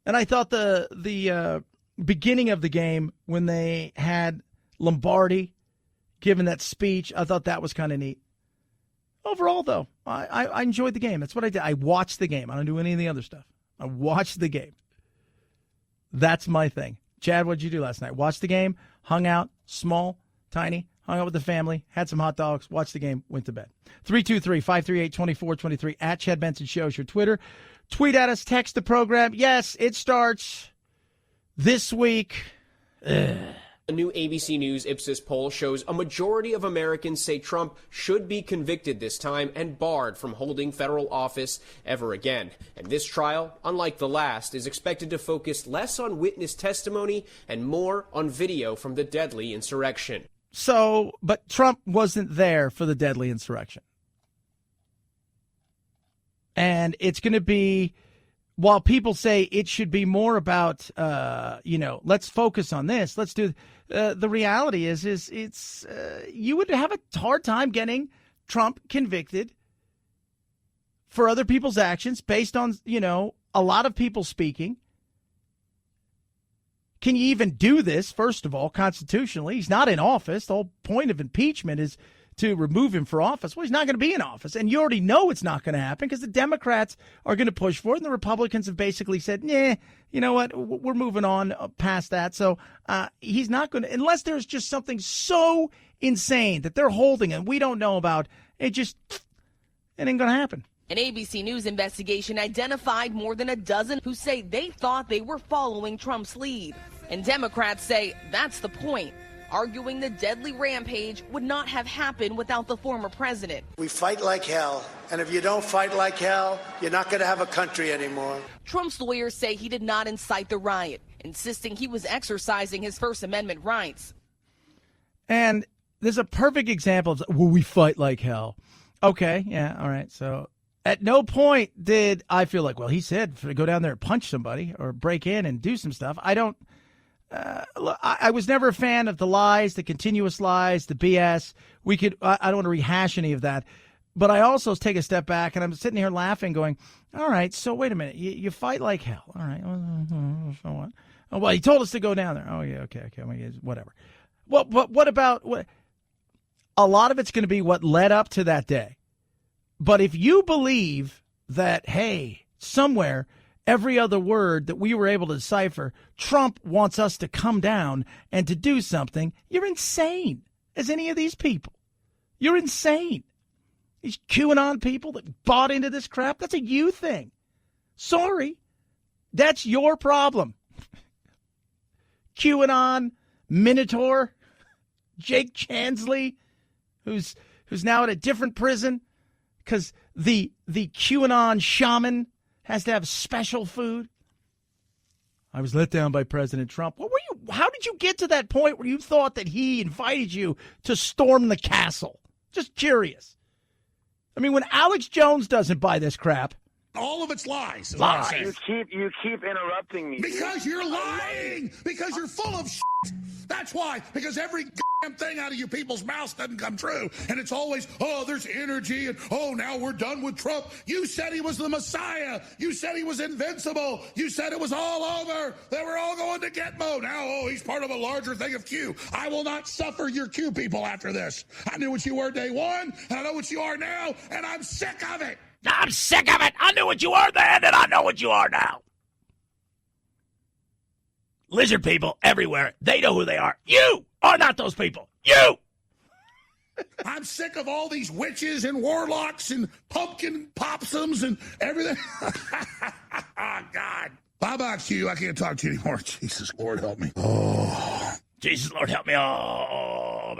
Speaker 4: And I thought the beginning of the game when they had Lombardi giving that speech, I thought that was kind of neat. Overall, though, I enjoyed the game. That's what I did. I watched the game. I don't do any of the other stuff. I watched the game. That's my thing. Chad, what did you do last night? Watched the game, hung out, small, tiny, hung out with the family, had some hot dogs, watched the game, went to bed. 323-538-2423 at Chad Benson Show is your Twitter. Tweet at us, text the program. Yes, it starts this week.
Speaker 5: A new ABC News Ipsos poll shows a majority of Americans say Trump should be convicted this time and barred from holding federal office ever again. And this trial, unlike the last, is expected to focus less on witness testimony and more on video from the deadly insurrection.
Speaker 4: But Trump wasn't there for the deadly insurrection. And it's going to be, while people say it should be more about, let's focus on this. Let's do. The reality is it's you would have a hard time getting Trump convicted for other people's actions based on, a lot of people speaking. Can you even do this, first of all, constitutionally? He's not in office. The whole point of impeachment is to remove him for office. Well, he's not going to be in office. And you already know it's not going to happen because the Democrats are going to push for it. And the Republicans have basically said, you know what, we're moving on past that. So he's not going to, unless there's just something so insane that they're holding and we don't know about, it ain't going to happen.
Speaker 10: An ABC News investigation identified more than a dozen who say they thought they were following Trump's lead. And Democrats say that's the point, arguing the deadly rampage would not have happened without the former president.
Speaker 23: We fight like hell, and if you don't fight like hell, you're not going to have a country anymore.
Speaker 10: Trump's lawyers say he did not incite the riot, insisting he was exercising his First Amendment rights.
Speaker 4: And there's a perfect example of, we fight like hell. Okay, yeah, all right. So at no point did I feel like, he said to go down there and punch somebody or break in and do some stuff. I was never a fan of the lies, the continuous lies, the BS. I don't want to rehash any of that. But I also take a step back, and I'm sitting here laughing, going, all right, so wait a minute. You fight like hell. All right. So what? Oh, well, he told us to go down there. Oh, yeah, okay, whatever. Well, what about what? A lot of it's going to be what led up to that day. But if you believe that, hey, somewhere – every other word that we were able to decipher, Trump wants us to come down and to do something, you're insane, as any of these people. You're insane. These QAnon people that bought into this crap, that's a you thing. Sorry. That's your problem. QAnon, Minotaur, Jake Chansley, who's now at a different prison, because the QAnon shaman has to have special food. I was let down by President Trump. How did you get to that point where you thought that he invited you to storm the castle? Just curious. I mean, when Alex Jones doesn't buy this crap.
Speaker 3: All of it's lies.
Speaker 7: You keep interrupting me.
Speaker 3: Because you're lying. Because you're full of shit. That's why. Because every damn thing out of you people's mouths doesn't come true. And it's always, oh, there's energy. And, oh, now we're done with Trump. You said he was the Messiah. You said he was invincible. You said it was all over. That we're all going to Gitmo. Now, oh, he's part of a larger thing of Q. I will not suffer your Q people after this. I knew what you were day one. And I know what you are now. And I'm sick of it.
Speaker 4: I'm sick of it. I knew what you were then, and I know what you are now. Lizard people everywhere. They know who they are. You are not those people. You!
Speaker 3: I'm sick of all these witches and warlocks and pumpkin possums and everything. God. Bye bye, Q. I can't talk to you anymore. Jesus, Lord, help me. Oh.
Speaker 4: Jesus, Lord, help me. Oh.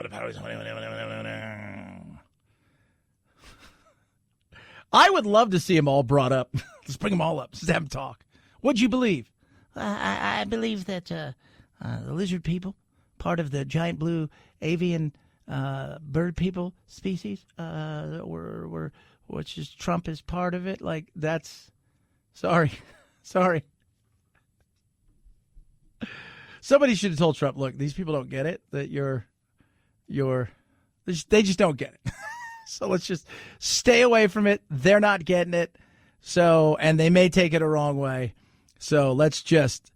Speaker 4: I would love to see them all brought up. Let's bring them all up. Let's have them talk. What'd you believe? I believe that the lizard people, part of the giant blue avian bird people species, which is Trump is part of it. Like, that's... Sorry. Somebody should have told Trump, look, these people don't get it, that they just don't get it. So let's just stay away from it. They're not getting it. So, and they may take it a wrong way. So let's just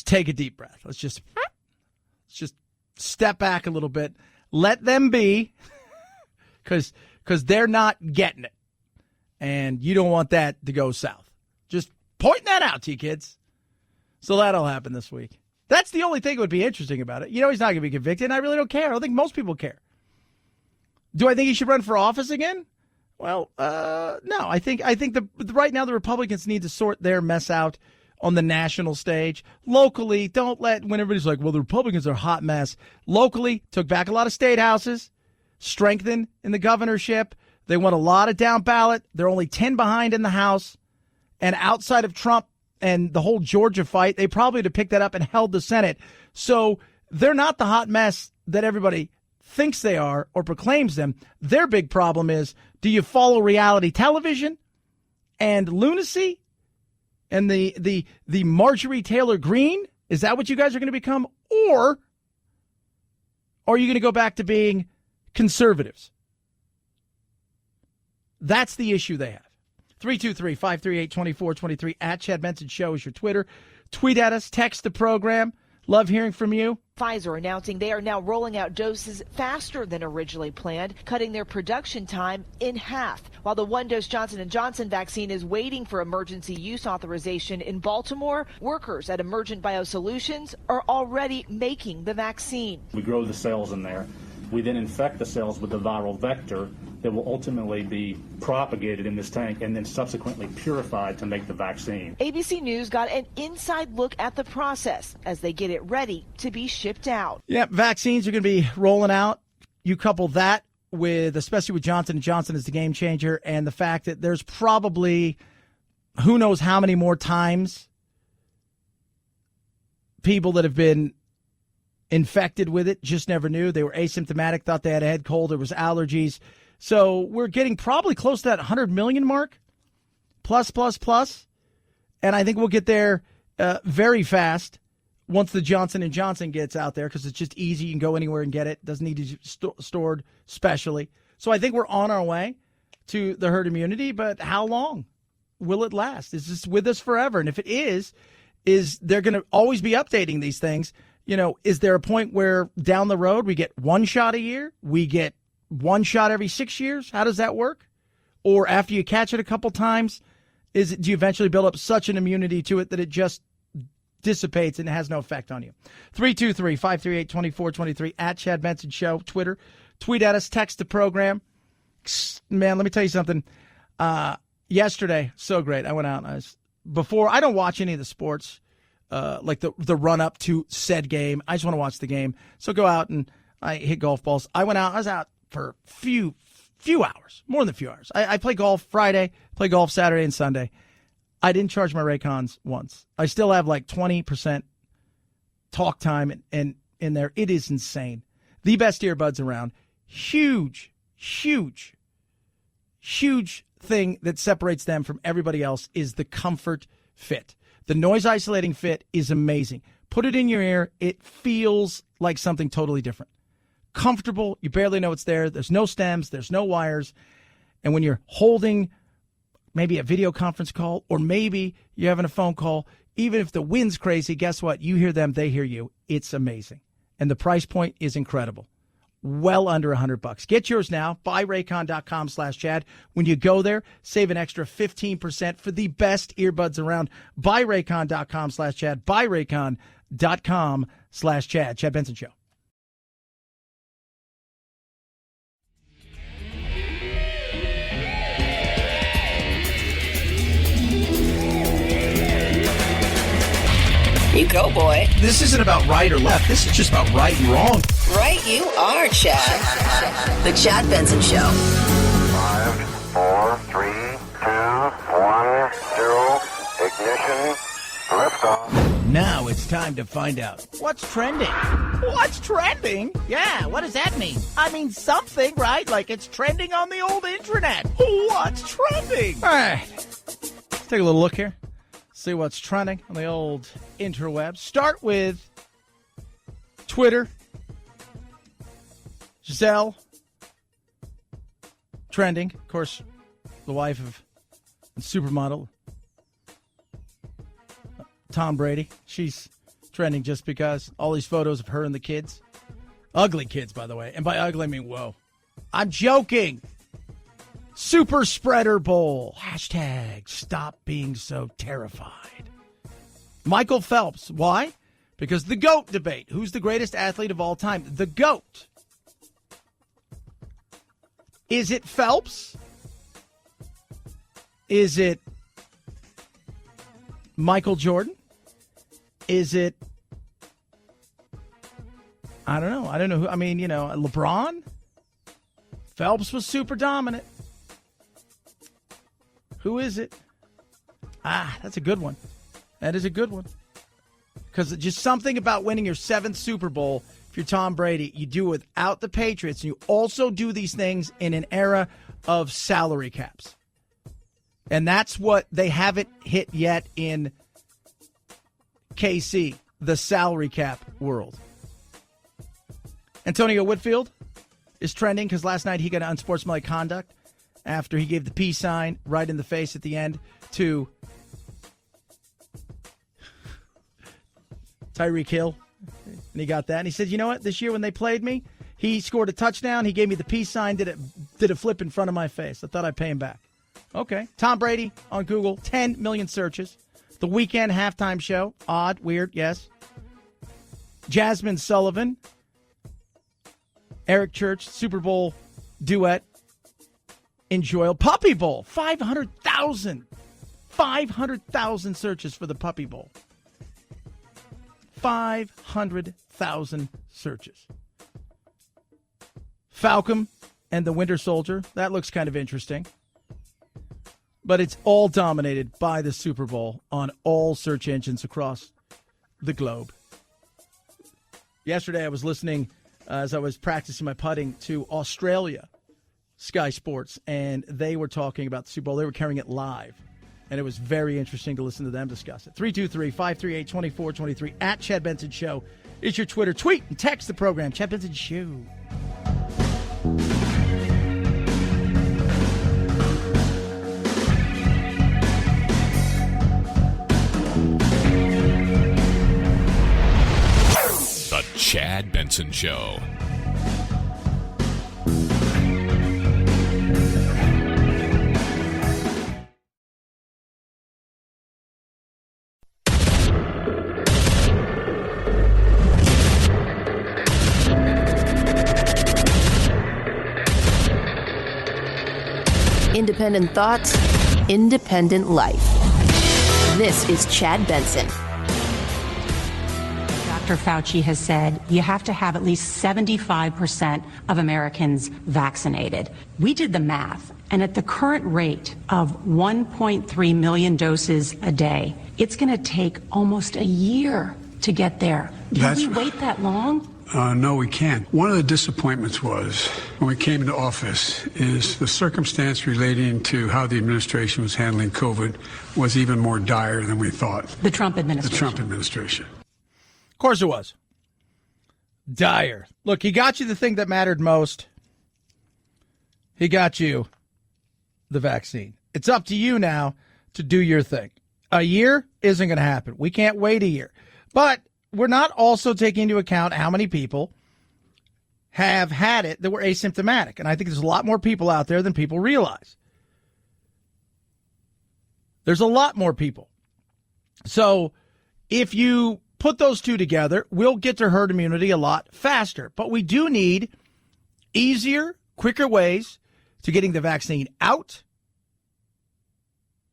Speaker 4: take a deep breath. Let's just step back a little bit. Let them be, because they're not getting it. And you don't want that to go south. Just pointing that out to you, kids. So that'll happen this week. That's the only thing that would be interesting about it. You know, he's not going to be convicted, and I really don't care. I don't think most people care. Do I think he should run for office again? Well, no. I think right now the Republicans need to sort their mess out on the national stage. Locally, don't let, when everybody's like, well, the Republicans are a hot mess. Locally, took back a lot of state houses, strengthened in the governorship. They won a lot of down ballot. They're only 10 behind in the House. And outside of Trump and the whole Georgia fight, they probably would have picked that up and held the Senate. So they're not the hot mess that everybody thinks they are or proclaims them. Their big problem is, do you follow reality television and lunacy and the Marjorie Taylor Greene? Is that what you guys are going to become? Or are you going to go back to being conservatives? That's the issue they have. 323-538-2423 at Chad Benson Show is your Twitter. Tweet at us, text the program. Love hearing from you.
Speaker 9: Pfizer announcing they are now rolling out doses faster than originally planned, cutting their production time in half. While the one-dose Johnson & Johnson vaccine is waiting for emergency use authorization in Baltimore, workers at Emergent BioSolutions are already making the vaccine.
Speaker 11: We grow the cells in there. We then infect the cells with the viral vector that will ultimately be propagated in this tank and then subsequently purified to make the vaccine.
Speaker 9: ABC News got an inside look at the process as they get it ready to be shipped out.
Speaker 4: Yeah, vaccines are going to be rolling out. You couple that with, especially with Johnson & Johnson as the game changer, and the fact that there's probably who knows how many more times people that have been infected with it just never knew. They were asymptomatic, thought they had a head cold, there was allergies. So we're getting probably close to that 100 million mark, plus. And I think we'll get there very fast once the Johnson & Johnson gets out there, because it's just easy. You can go anywhere and get it. Doesn't need to be stored specially. So I think we're on our way to the herd immunity, but how long will it last? Is this with us forever? And if it is they're going to always be updating these things. You know, is there a point where down the road we get one shot a year? We get one shot every 6 years? How does that work? Or after you catch it a couple times, do you eventually build up such an immunity to it that it just dissipates and has no effect on you? 323-538-2423 at Chad Benson Show, Twitter. Tweet at us, text the program. Man, let me tell you something. Yesterday, so great. I went out. I don't watch any of the sports, like the run up to said game. I just want to watch the game. So go out and I hit golf balls. I was out for a few few hours, more than a few hours. I play golf Friday, play golf Saturday and Sunday. I didn't charge my Raycons once. I still have like 20% talk time in there. It is insane. The best earbuds around. Huge thing that separates them from everybody else is the comfort fit. The noise isolating fit is amazing. Put it in your ear. It feels like something totally different. Comfortable. You barely know it's there. There's no stems. There's no wires. And when you're holding maybe a video conference call, or maybe you're having a phone call, even if the wind's crazy, guess what? You hear them, they hear you. It's amazing. And the price point is incredible. Well under $100. Get yours now. BuyRaycon.com/Chad. When you go there, save an extra 15% for the best earbuds around. BuyRaycon.com/Chad. BuyRaycon.com/Chad. Chad Benson Show.
Speaker 1: You go, boy.
Speaker 4: This isn't about right or left. This is just about right and wrong.
Speaker 1: Right you are, Chad. The Chad Benson Show.
Speaker 6: 5, 4, 3, 2, 1, 0. Ignition. Liftoff.
Speaker 4: Now it's time to find out what's trending. What's trending? Yeah, what does that mean? I mean something, right? Like it's trending on the old internet. What's trending? All right. Let's take a little look here. See what's trending on the old interwebs. Start with Twitter. Giselle. Trending. Of course, the wife of the supermodel Tom Brady. She's trending just because all these photos of her and the kids. Ugly kids, by the way. And by ugly, I mean, whoa. I'm joking. Super Spreader Bowl. Hashtag stop being so terrified. Michael Phelps. Why? Because the GOAT debate. Who's the greatest athlete of all time? The GOAT. Is it Phelps? Is it Michael Jordan? Is it, I don't know. I don't know who. I mean, you know, LeBron? Phelps was super dominant. Who is it? That's a good one. That is a good one. Because just something about winning your 7th Super Bowl, if you're Tom Brady, you do it without the Patriots. And you also do these things in an era of salary caps. And that's what they haven't hit yet in KC, the salary cap world. Antonio Whitfield is trending because last night he got unsportsmanlike conduct after he gave the peace sign right in the face at the end to Tyreek Hill. And he got that. And he said, you know what? This year when they played me, he scored a touchdown. He gave me the peace sign, did a flip in front of my face. I thought I'd pay him back. Okay. Tom Brady on Google, 10 million searches. The Weekend halftime show. Odd, weird, yes. Jasmine Sullivan. Eric Church, Super Bowl duet. Enjoyable. Puppy Bowl. 500,000. 500,000 searches for the Puppy Bowl. 500,000 searches. Falcon and the Winter Soldier. That looks kind of interesting. But it's all dominated by the Super Bowl on all search engines across the globe. Yesterday I was listening as I was practicing my putting to Australia, Sky Sports, and they were talking about the Super Bowl. They were carrying it live, and it was very interesting to listen to them discuss it. 323-538-2423 at Chad Benson Show is your Twitter. Tweet and text the program, Chad Benson Show.
Speaker 14: The Chad Benson Show.
Speaker 1: Independent thoughts, independent life. This is Chad Benson.
Speaker 9: Back
Speaker 12: Dr. Fauci has said you have to have at least 75% of Americans vaccinated. We did the math, and at the current rate of 1.3 million doses a day, it's going to take almost a year to get there. Can we wait that long?
Speaker 13: No, we can't. One of the disappointments was, when we came into office, is the circumstance relating to how the administration was handling COVID was even more dire than we thought.
Speaker 12: The Trump administration.
Speaker 13: The Trump administration.
Speaker 4: Of course it was. Dire. Look, he got you the thing that mattered most. He got you the vaccine. It's up to you now to do your thing. A year isn't going to happen. We can't wait a year. But we're not also taking into account how many people have had it that were asymptomatic. And I think there's a lot more people out there than people realize. There's a lot more people. So if you put those two together, we'll get to herd immunity a lot faster. But we do need easier, quicker ways to getting the vaccine out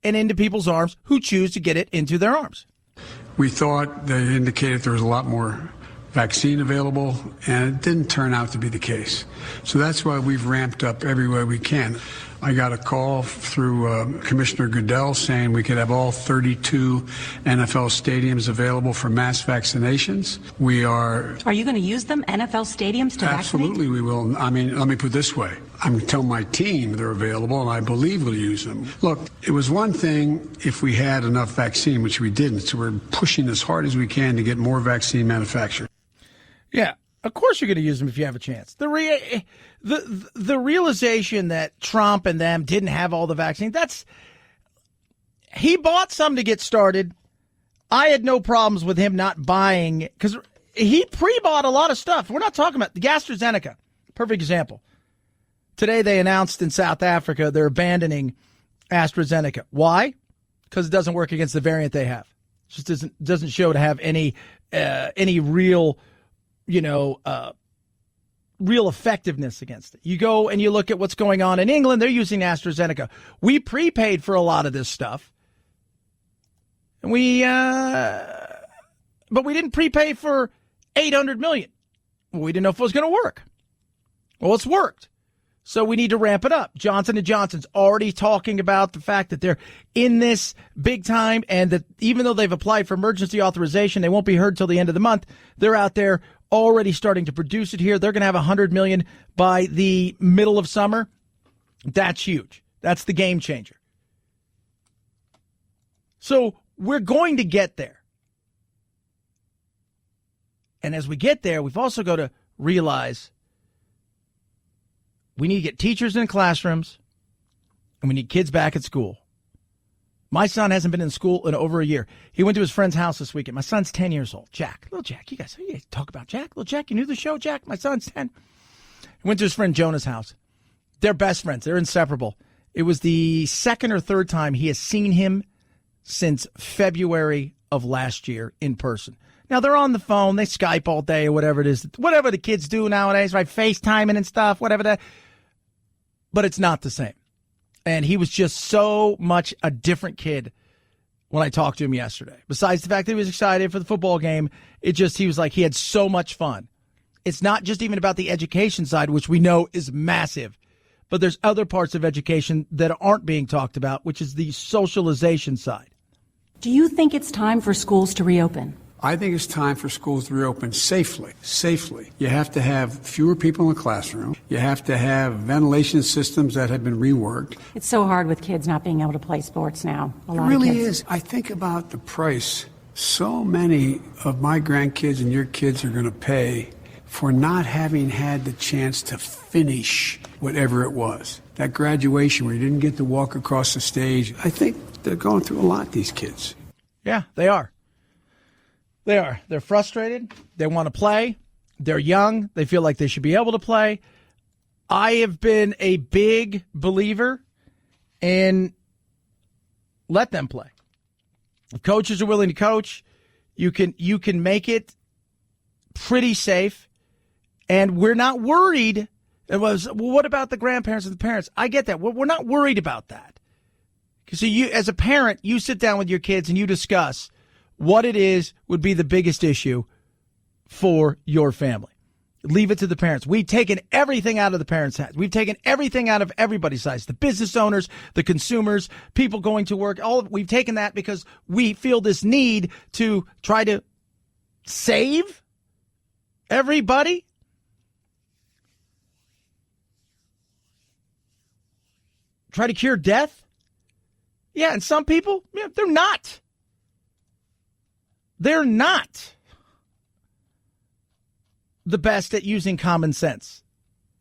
Speaker 4: and into people's arms who choose to get it into their arms.
Speaker 13: We thought they indicated there was a lot more vaccine available, and it didn't turn out to be the case. So that's why we've ramped up every way we can. I got a call through Commissioner Goodell saying we could have all 32 NFL stadiums available for mass vaccinations. We are...
Speaker 12: Are you going to use them, NFL stadiums, to
Speaker 13: Absolutely,
Speaker 12: vaccinate?
Speaker 13: we will. I mean, let me put it this way. I'm going to tell my team they're available, and I believe we'll use them. Look, it was one thing if we had enough vaccine, which we didn't, so we're pushing as hard as we can to get more vaccine manufactured.
Speaker 4: Yeah, of course you're going to use them if you have a chance. The realization that Trump and them didn't have all the vaccine, he bought some to get started. I had no problems with him not buying, because he pre-bought a lot of stuff. We're not talking about the AstraZeneca. Perfect example. Today they announced in South Africa they're abandoning AstraZeneca. Why? Because it doesn't work against the variant they have. It just doesn't show to have any real, real effectiveness against it. You go and you look at what's going on in England. They're using AstraZeneca. We prepaid for a lot of this stuff. And but we didn't prepay for $800 million. We didn't know if it was going to work. Well, it's worked. So we need to ramp it up. Johnson & Johnson's already talking about the fact that they're in this big time, and that even though they've applied for emergency authorization, they won't be heard till the end of the month. They're out there already starting to produce it here. They're going to have $100 million by the middle of summer. That's huge. That's the game changer. So we're going to get there. And as we get there, we've also got to realize we need to get teachers in classrooms, and we need kids back at school. My son hasn't been in school in over a year. He went to his friend's house this weekend. My son's 10 years old. Jack. Little Jack. You guys talk about Jack. Little Jack, you knew the show, Jack? My son's 10. He went to his friend Jonah's house. They're best friends. They're inseparable. It was the second or third time he has seen him since February of last year in person. Now, they're on the phone. They Skype all day or whatever it is. Whatever the kids do nowadays, right? FaceTiming and stuff, whatever that. But it's not the same. And he was just so much a different kid when I talked to him yesterday. Besides the fact that he was excited for the football game, he was like, he had so much fun. It's not just even about the education side, which we know is massive, but there's other parts of education that aren't being talked about, which is the socialization side.
Speaker 12: Do you think it's time for schools to reopen?
Speaker 13: I think it's time for schools to reopen safely. Safely. You have to have fewer people in the classroom. You have to have ventilation systems that have been reworked.
Speaker 12: It's so hard with kids not being able to play sports now.
Speaker 13: It really is. I think about the price so many of my grandkids and your kids are going to pay for not having had the chance to finish whatever it was. That graduation where you didn't get to walk across the stage. I think they're going through a lot, these kids.
Speaker 4: Yeah, they are. They are. They're frustrated. They want to play. They're young. They feel like they should be able to play. I have been a big believer in let them play. If coaches are willing to coach, you can make it pretty safe. And we're not worried. It was, well, what about the grandparents and the parents? I get that. We're not worried about that. Because you, as a parent, you sit down with your kids and you discuss what it is would be the biggest issue for your family. Leave it to the parents. We've taken everything out of the parents' hands. We've taken everything out of everybody's sides. The business owners, the consumers, people going to work. We've taken that because we feel this need to try to save everybody. Try to cure death. Yeah, and some people, they're not. They're not the best at using common sense.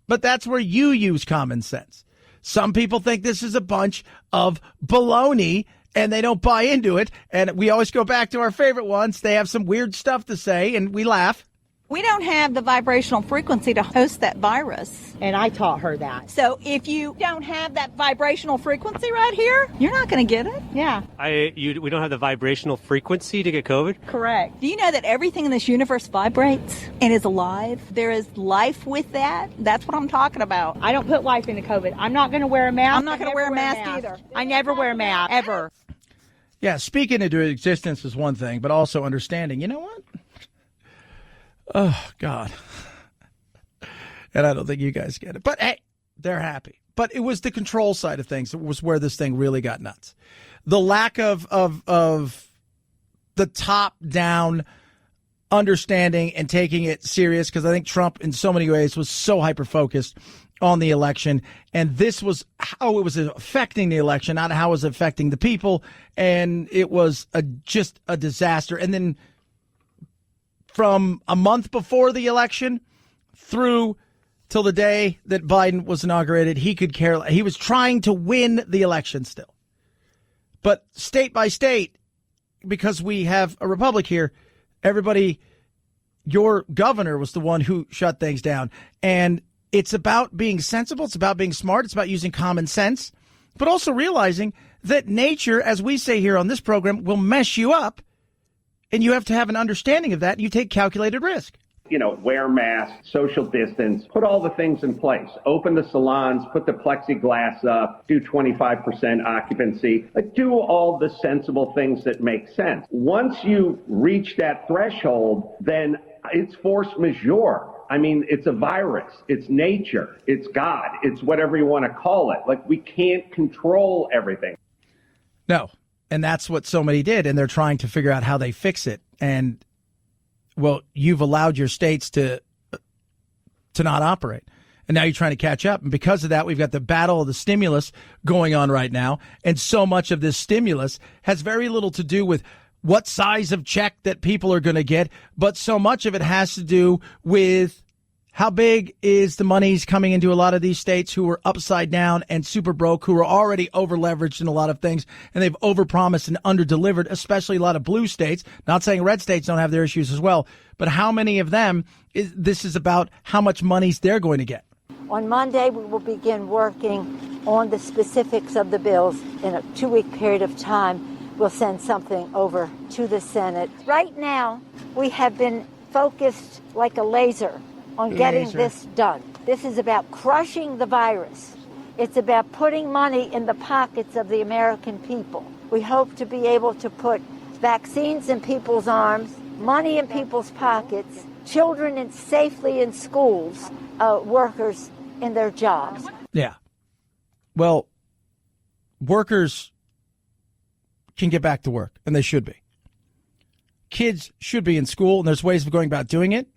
Speaker 4: But that's where you use common sense. Some people think this is a bunch of baloney and they don't buy into it. And we always go back to our favorite ones. They have some weird stuff to say and we laugh.
Speaker 15: We don't have the vibrational frequency to host that virus.
Speaker 16: And I taught her that.
Speaker 15: So if you don't have that vibrational frequency right here, you're not going to get it.
Speaker 16: Yeah.
Speaker 17: We don't have the vibrational frequency to get COVID?
Speaker 15: Correct. Do you know that everything in this universe vibrates and is alive? There is life with that. That's what I'm talking about.
Speaker 16: I don't put life into COVID. I'm not going to wear a mask.
Speaker 15: I'm not going to wear a mask either.
Speaker 16: I never wear a mask, ever.
Speaker 4: Yeah, speaking into existence is one thing, but also understanding, you know what? Oh, God. And I don't think you guys get it. But, hey, they're happy. But it was the control side of things that was where this thing really got nuts. The lack of the top-down understanding and taking it serious, because I think Trump, in so many ways, was so hyper-focused on the election. And this was how it was affecting the election, not how it was affecting the people. And it was just a disaster. And then from a month before the election through till the day that Biden was inaugurated, he could care. He was trying to win the election still. But state by state, because we have a republic here, everybody, your governor was the one who shut things down. And it's about being sensible. It's about being smart. It's about using common sense, but also realizing that nature, as we say here on this program, will mess you up. And you have to have an understanding of that. And you take calculated risk.
Speaker 24: Wear masks, social distance, put all the things in place. Open the salons, put the plexiglass up, do 25% occupancy. Do all the sensible things that make sense. Once you reach that threshold, then it's force majeure. I mean, it's a virus. It's nature. It's God. It's whatever you want to call it. We can't control everything.
Speaker 4: No. And that's what so many did. And they're trying to figure out how they fix it. And, well, you've allowed your states to not operate. And now you're trying to catch up. And because of that, we've got the battle of the stimulus going on right now. And so much of this stimulus has very little to do with what size of check that people are going to get. But so much of it has to do with how big is the money's coming into a lot of these states who are upside down and super broke, who are already over leveraged in a lot of things, and they've overpromised and underdelivered, especially a lot of blue states. Not saying red states don't have their issues as well, but how many of them this is about how much money's they're going to get.
Speaker 25: On Monday, we will begin working on the specifics of the bills. In a 2-week period of time, we'll send something over to the Senate. Right now, we have been focused like a laser on getting this done. This is about crushing the virus. It's about putting money in the pockets of the American people. We hope to be able to put vaccines in people's arms, money in people's pockets, children safely in schools, workers in their jobs.
Speaker 4: Yeah. Well, workers can get back to work, and they should be. Kids should be in school, and there's ways of going about doing it.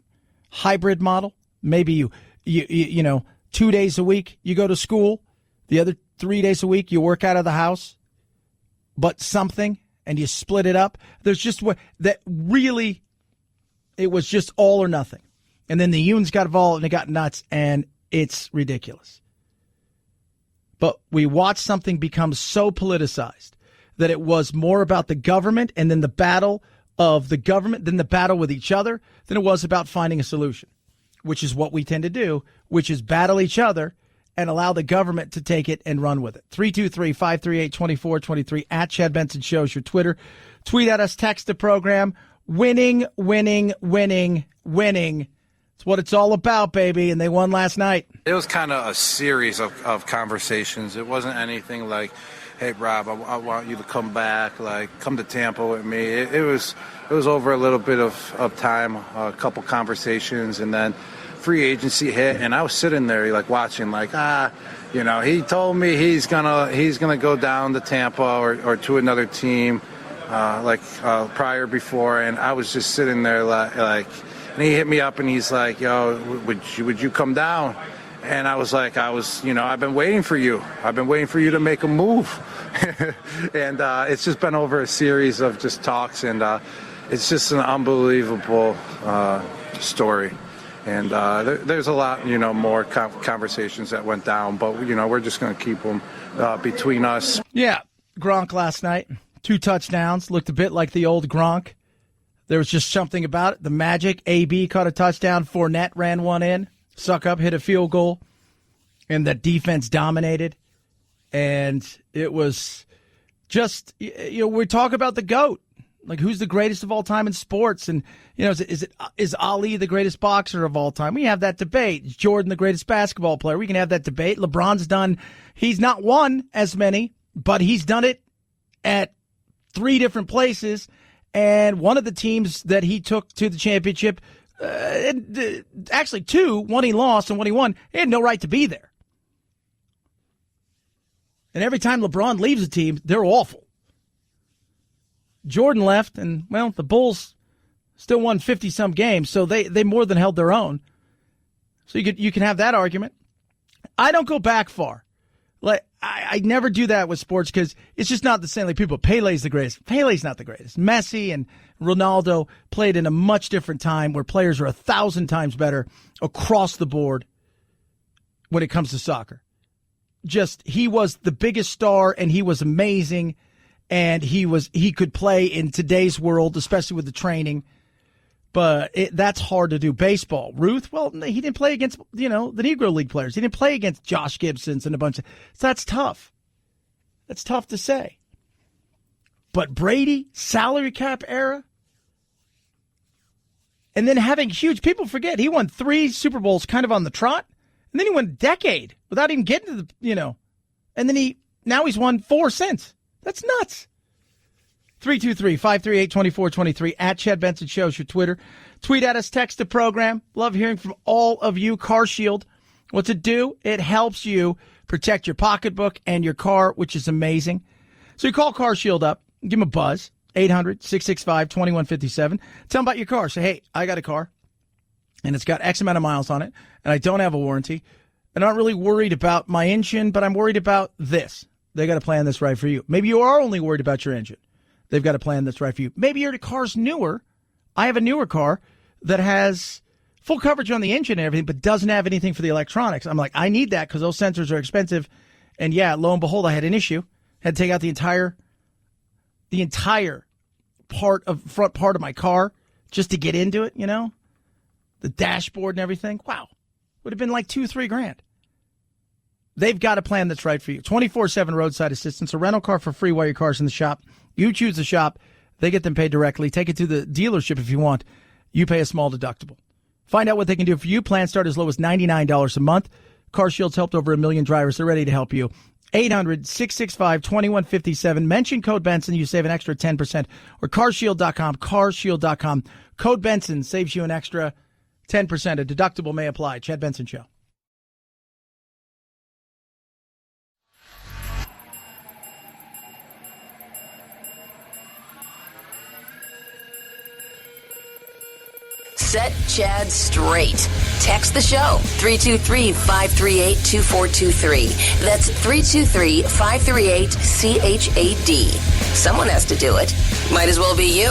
Speaker 4: Hybrid model. Maybe you 2 days a week you go to school, the other 3 days a week you work out of the house, but something, and you split it up. There's just what that really, it was just all or nothing. And then the unions got involved and it got nuts, and it's ridiculous. But we watched something become so politicized that it was more about the government and then the battle of the government, then the battle with each other, than it was about finding a solution, which is what we tend to do, which is battle each other and allow the government to take it and run with it. 323-538-2423 at Chad Benson Show is your Twitter. Tweet at us, text the program. Winning, winning, winning, winning. It's what it's all about, baby, and they won last night.
Speaker 8: It was kind of a series of conversations. It wasn't anything like, hey, Rob, I want you to come back, like, come to Tampa with me. It was over a little bit of time, a couple conversations, and then free agency hit, and I was sitting there, like, watching, like, he told me he's gonna go down to Tampa or to another team, prior before, and I was just sitting there, like, and he hit me up, and he's like, yo, would you come down? And I was like, I've been waiting for you. I've been waiting for you to make a move. And it's just been over a series of just talks, and it's just an unbelievable story. And there's a lot, more conversations that went down, but, we're just going to keep them between us.
Speaker 4: Yeah, Gronk last night, 2 touchdowns, looked a bit like the old Gronk. There was just something about it. The magic. AB caught a touchdown. Fournette ran one in. Suckup hit a field goal. And the defense dominated. And it was just, we talk about the GOAT. Like, who's the greatest of all time in sports? And, is Ali the greatest boxer of all time? We have that debate. Is Jordan the greatest basketball player? We can have that debate. LeBron's he's not won as many, but he's done it at 3 different places. And one of the teams that he took to the championship, actually 2, one he lost and one he won, he had no right to be there. And every time LeBron leaves a team, they're awful. Jordan left, and, well, the Bulls still won 50-some games, so they more than held their own. So you can have that argument. I don't go back far. Like, I never do that with sports because it's just not the same. Like, people, Pele's the greatest. Pele's not the greatest. Messi and Ronaldo played in a much different time where players are 1,000 times better across the board when it comes to soccer. Just, he was the biggest star, and he was amazing, and he could play in today's world, especially with the training. But that's hard to do. Baseball. Ruth, well, he didn't play against, the Negro League players. He didn't play against Josh Gibsons and a bunch of... So that's tough. That's tough to say. But Brady, salary cap era, and then having huge... People forget, he won 3 Super Bowls kind of on the trot, and then he won a decade without even getting to the, and then now he's won 4 since. That's nuts. 323-538-2423 at Chad Benson Show's your Twitter. Tweet at us, text the program. Love hearing from all of you. Car Shield. What's it do? It helps you protect your pocketbook and your car, which is amazing. So you call Car Shield up, give them a buzz, 800-665-2157. Tell them about your car. Say, hey, I got a car, and it's got X amount of miles on it, and I don't have a warranty. I'm not really worried about my engine, but I'm worried about this. They got to plan this right for you. Maybe you are only worried about your engine. They've got a plan that's right for you. Maybe your car's newer. I have a newer car that has full coverage on the engine and everything, but doesn't have anything for the electronics. I'm like, I need that because those sensors are expensive. And yeah, lo and behold, I had an issue. Had to take out the entire front part of my car just to get into it, the dashboard and everything. Wow. Would have been like $2,000-3,000. They've got a plan that's right for you. 24/7 roadside assistance, a rental car for free while your car's in the shop. You choose the shop. They get them paid directly. Take it to the dealership if you want. You pay a small deductible. Find out what they can do for you. Plans start as low as $99 a month. CarShield's helped over 1 million drivers. They're ready to help you. 800-665-2157. Mention code Benson. You save an extra 10%. Or carshield.com. Carshield.com. Code Benson saves you an extra 10%. A deductible may apply. Chad Benson Show.
Speaker 1: Set Chad straight. Text the show, 323-538-2423. That's 323-538-CHAD. Someone has to do it. Might as well be you.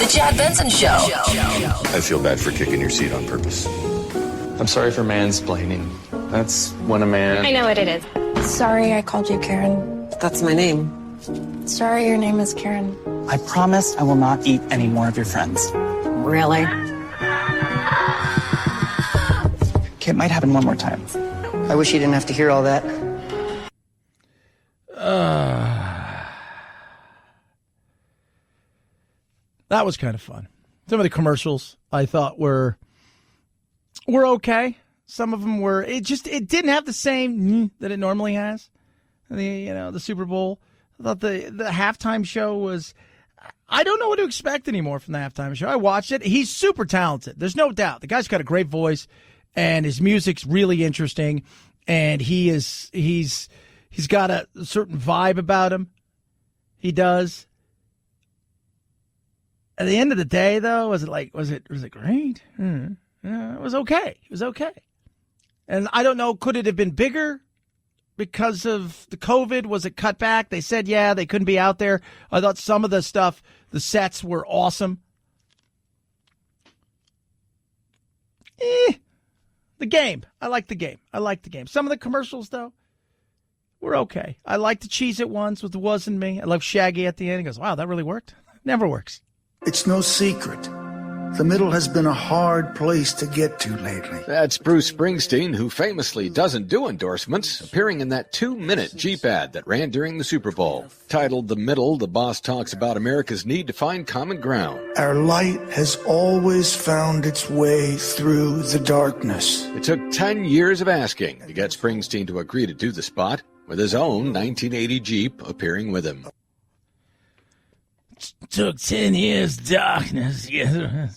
Speaker 1: The Chad Benson Show.
Speaker 18: I feel bad for kicking your seat on purpose.
Speaker 19: I'm sorry for mansplaining. That's when a man...
Speaker 20: I know what it is. Sorry I called you Karen.
Speaker 22: That's my name.
Speaker 20: Sorry your name is Karen.
Speaker 22: I promise I will not eat any more of your friends.
Speaker 20: Really?
Speaker 22: Okay, it might happen one more time. I wish you didn't have to hear all that.
Speaker 4: That was kind of fun. Some of the commercials I thought were were okay. Some of them were. It didn't have the same that it normally has. The Super Bowl. I thought the halftime show was. I don't know what to expect anymore from the halftime show. I watched it. He's super talented. There's no doubt. The guy's got a great voice, and his music's really interesting. And he's got a certain vibe about him. He does. At the end of the day, though, was it great? Yeah, it was okay. It was okay. And I don't know, could it have been bigger because of the COVID? Was it cut back? They said, yeah, they couldn't be out there. I thought some of the stuff, the sets were awesome. The game. I like the game. Some of the commercials, though, were okay. I like the Cheez-It ones with the wasn't me. I love Shaggy at the end. He goes, wow, that really worked? Never works.
Speaker 2: It's no secret. The middle has been a hard place to get to lately.
Speaker 5: That's Bruce Springsteen, who famously doesn't do endorsements, appearing in that 2-minute Jeep ad that ran during the Super Bowl. Titled The Middle, the boss talks about America's need to find common ground.
Speaker 2: Our light has always found its way through the darkness.
Speaker 5: It took 10 years of asking to get Springsteen to agree to do the spot, with his own 1980 Jeep appearing with him.
Speaker 4: Took 10 years, darkness. Yeah.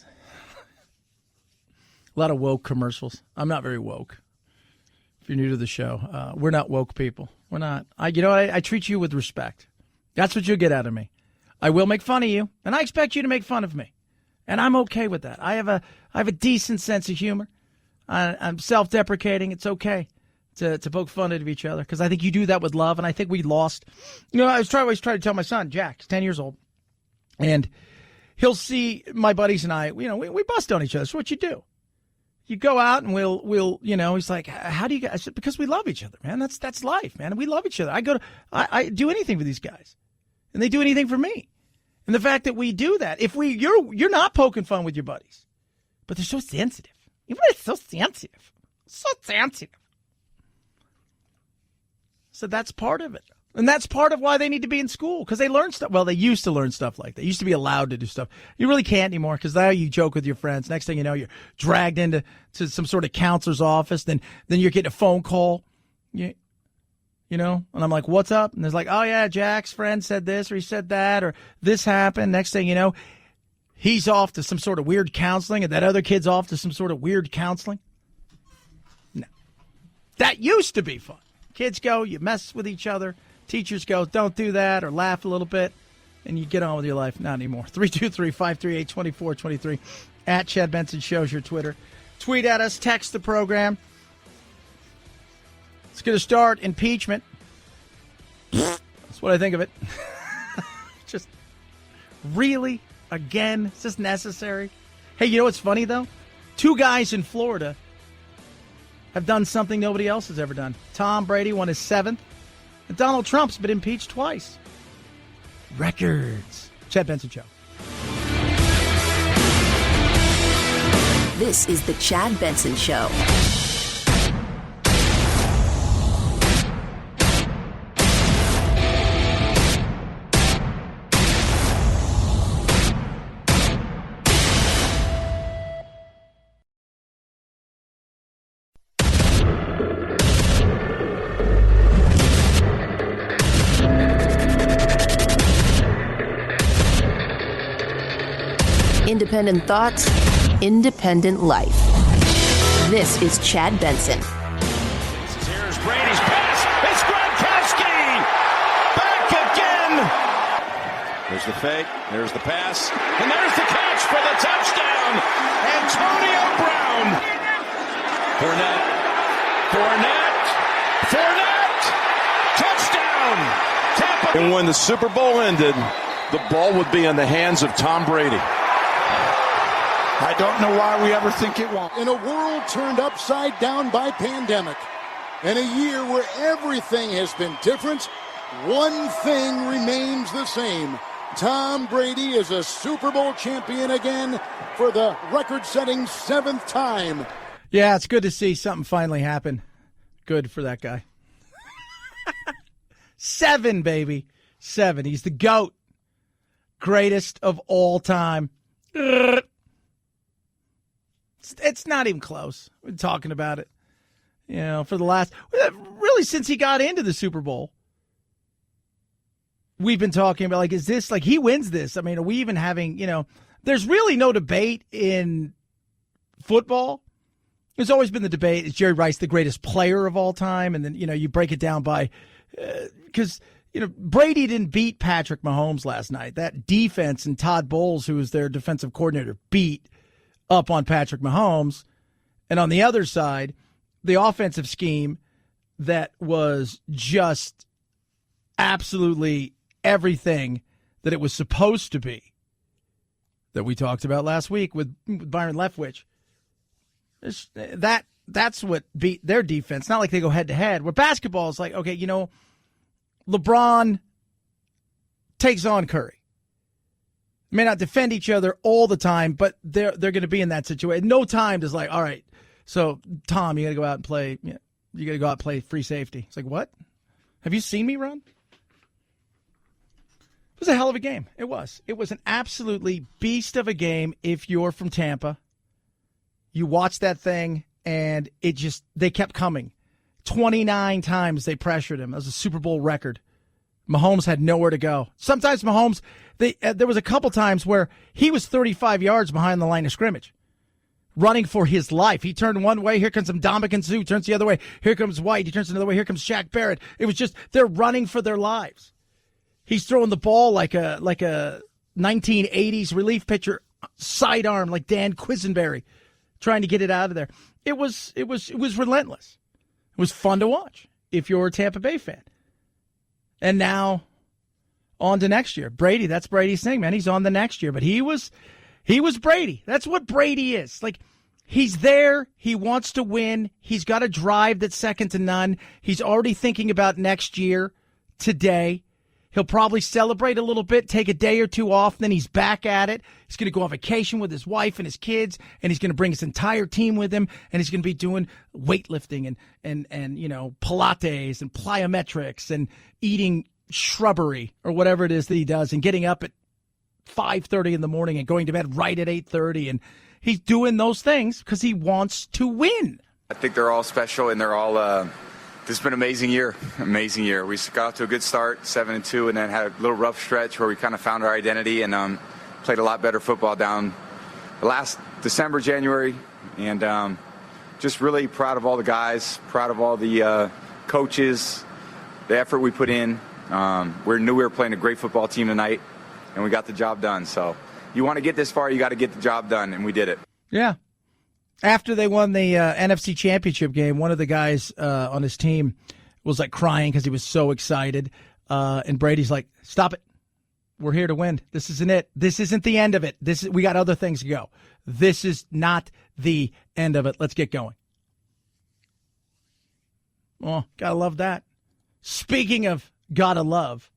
Speaker 4: A lot of woke commercials. I'm not very woke. If you're new to the show, we're not woke people. We're not. I treat you with respect. That's what you'll get out of me. I will make fun of you, and I expect you to make fun of me, and I'm okay with that. I have a decent sense of humor. I'm self-deprecating. It's okay to poke fun at each other because I think you do that with love, and I think we lost. I always try to tell my son, Jack, he's 10 years old. And he'll see my buddies and I, we bust on each other. That's what you do. You go out and we'll he's like, how do you guys? I said, because we love each other, man. That's life, man. We love each other. I do anything for these guys and they do anything for me. And the fact that we do that, you're not poking fun with your buddies, but they're so sensitive. Everybody's so sensitive. So sensitive. So that's part of it. And that's part of why they need to be in school, because they learn stuff. Well, they used to learn stuff like that. Used to be allowed to do stuff. You really can't anymore, because now you joke with your friends. Next thing you know, you're dragged into some sort of counselor's office. Then you're getting a phone call, and I'm like, what's up? And there's like, oh, yeah, Jack's friend said this or he said that or this happened. Next thing you know, he's off to some sort of weird counseling and that other kid's off to some sort of weird counseling. No. That used to be fun. Kids go, you mess with each other. Teachers go, don't do that, or laugh a little bit, and you get on with your life. Not anymore. 323-538-2423. At Chad Benson Show's your Twitter. Tweet at us. Text the program. It's going to start impeachment. That's what I think of it. Just really, again, is this necessary? Hey, you know what's funny, though? 2 guys in Florida have done something nobody else has ever done. Tom Brady won his 7th. And Donald Trump's been impeached twice. Records. Chad Benson Show.
Speaker 1: This is the Chad Benson Show. Independent thoughts, independent life. This is Chad Benson.
Speaker 10: Here's Brady's pass. It's Gronkowski! Back again! There's the fake. There's the pass. And there's the catch for the touchdown! Antonio Brown! Fournette! Touchdown! Tampa! And when the Super Bowl ended, the ball would be in the hands of Tom Brady.
Speaker 3: I don't know why we ever think it won't. In a world turned upside down by pandemic, and a year where everything has been different, one thing remains the same. Tom Brady is a Super Bowl champion again for the record-setting 7th time.
Speaker 4: Yeah, it's good to see something finally happen. Good for that guy. 7, baby. 7. He's the GOAT. Greatest of all time. It's not even close. We're talking about it, for the last, really since he got into the Super Bowl. We've been talking about, like, is this, like, he wins this? I mean, are we even having, there's really no debate in football. There's always been the debate, is Jerry Rice the greatest player of all time? And then, you break it down by, because, Brady didn't beat Patrick Mahomes last night. That defense and Todd Bowles, who was their defensive coordinator, beat up on Patrick Mahomes. And on the other side, the offensive scheme that was just absolutely everything that it was supposed to be, that we talked about last week with Byron Leftwich. That's what beat their defense. Not like they go head to head. Where basketball is like, okay, LeBron takes on Curry. They may not defend each other all the time, but they're going to be in that situation. No time is like, all right, so Tom, you got to go out and play. You got to go out and play free safety. It's like, what? Have you seen me run? It was a hell of a game. It was. It was an absolutely beast of a game. If you're from Tampa, you watched that thing, and they kept coming. 29 times they pressured him. That was a Super Bowl record. Mahomes had nowhere to go. Sometimes Mahomes, there was a couple times where he was 35 yards behind the line of scrimmage, running for his life. He turned one way. Here comes some Ndamukong Suh. Turns the other way. Here comes White. He turns another way. Here comes Shaq Barrett. It was just, they're running for their lives. He's throwing the ball like a 1980s relief pitcher, sidearm like Dan Quisenberry, trying to get it out of there. It was relentless. It was fun to watch if you're a Tampa Bay fan. And now on to next year. Brady, that's Brady's thing, man. He's on the next year, but he was Brady. That's what Brady is. Like, he's there. He wants to win. He's got a drive that's second to none. He's already thinking about next year today. He'll probably celebrate a little bit, take a day or two off, then he's back at it. He's going to go on vacation with his wife and his kids, and he's going to bring his entire team with him, and he's going to be doing weightlifting and Pilates and plyometrics and eating shrubbery or whatever it is that he does, and getting up at 5:30 in the morning and going to bed right at 8:30. And he's doing those things because he wants to win.
Speaker 6: I think they're all special, and they're all this has been an amazing year. Amazing year. We got off to a good start, 7-2, and then had a little rough stretch where we kind of found our identity and played a lot better football down the last December, January. And just really proud of all the guys, proud of all the coaches, the effort we put in. We knew we were playing a great football team tonight, and we got the job done. So you want to get this far, you got to get the job done, and we did it.
Speaker 4: Yeah. After they won the NFC Championship game, one of the guys on his team was like crying because he was so excited. And Brady's like, "Stop it! We're here to win. This isn't it. This isn't the end of it. We got other things to go. This is not the end of it. Let's get going." Oh, gotta love that. Speaking of gotta love,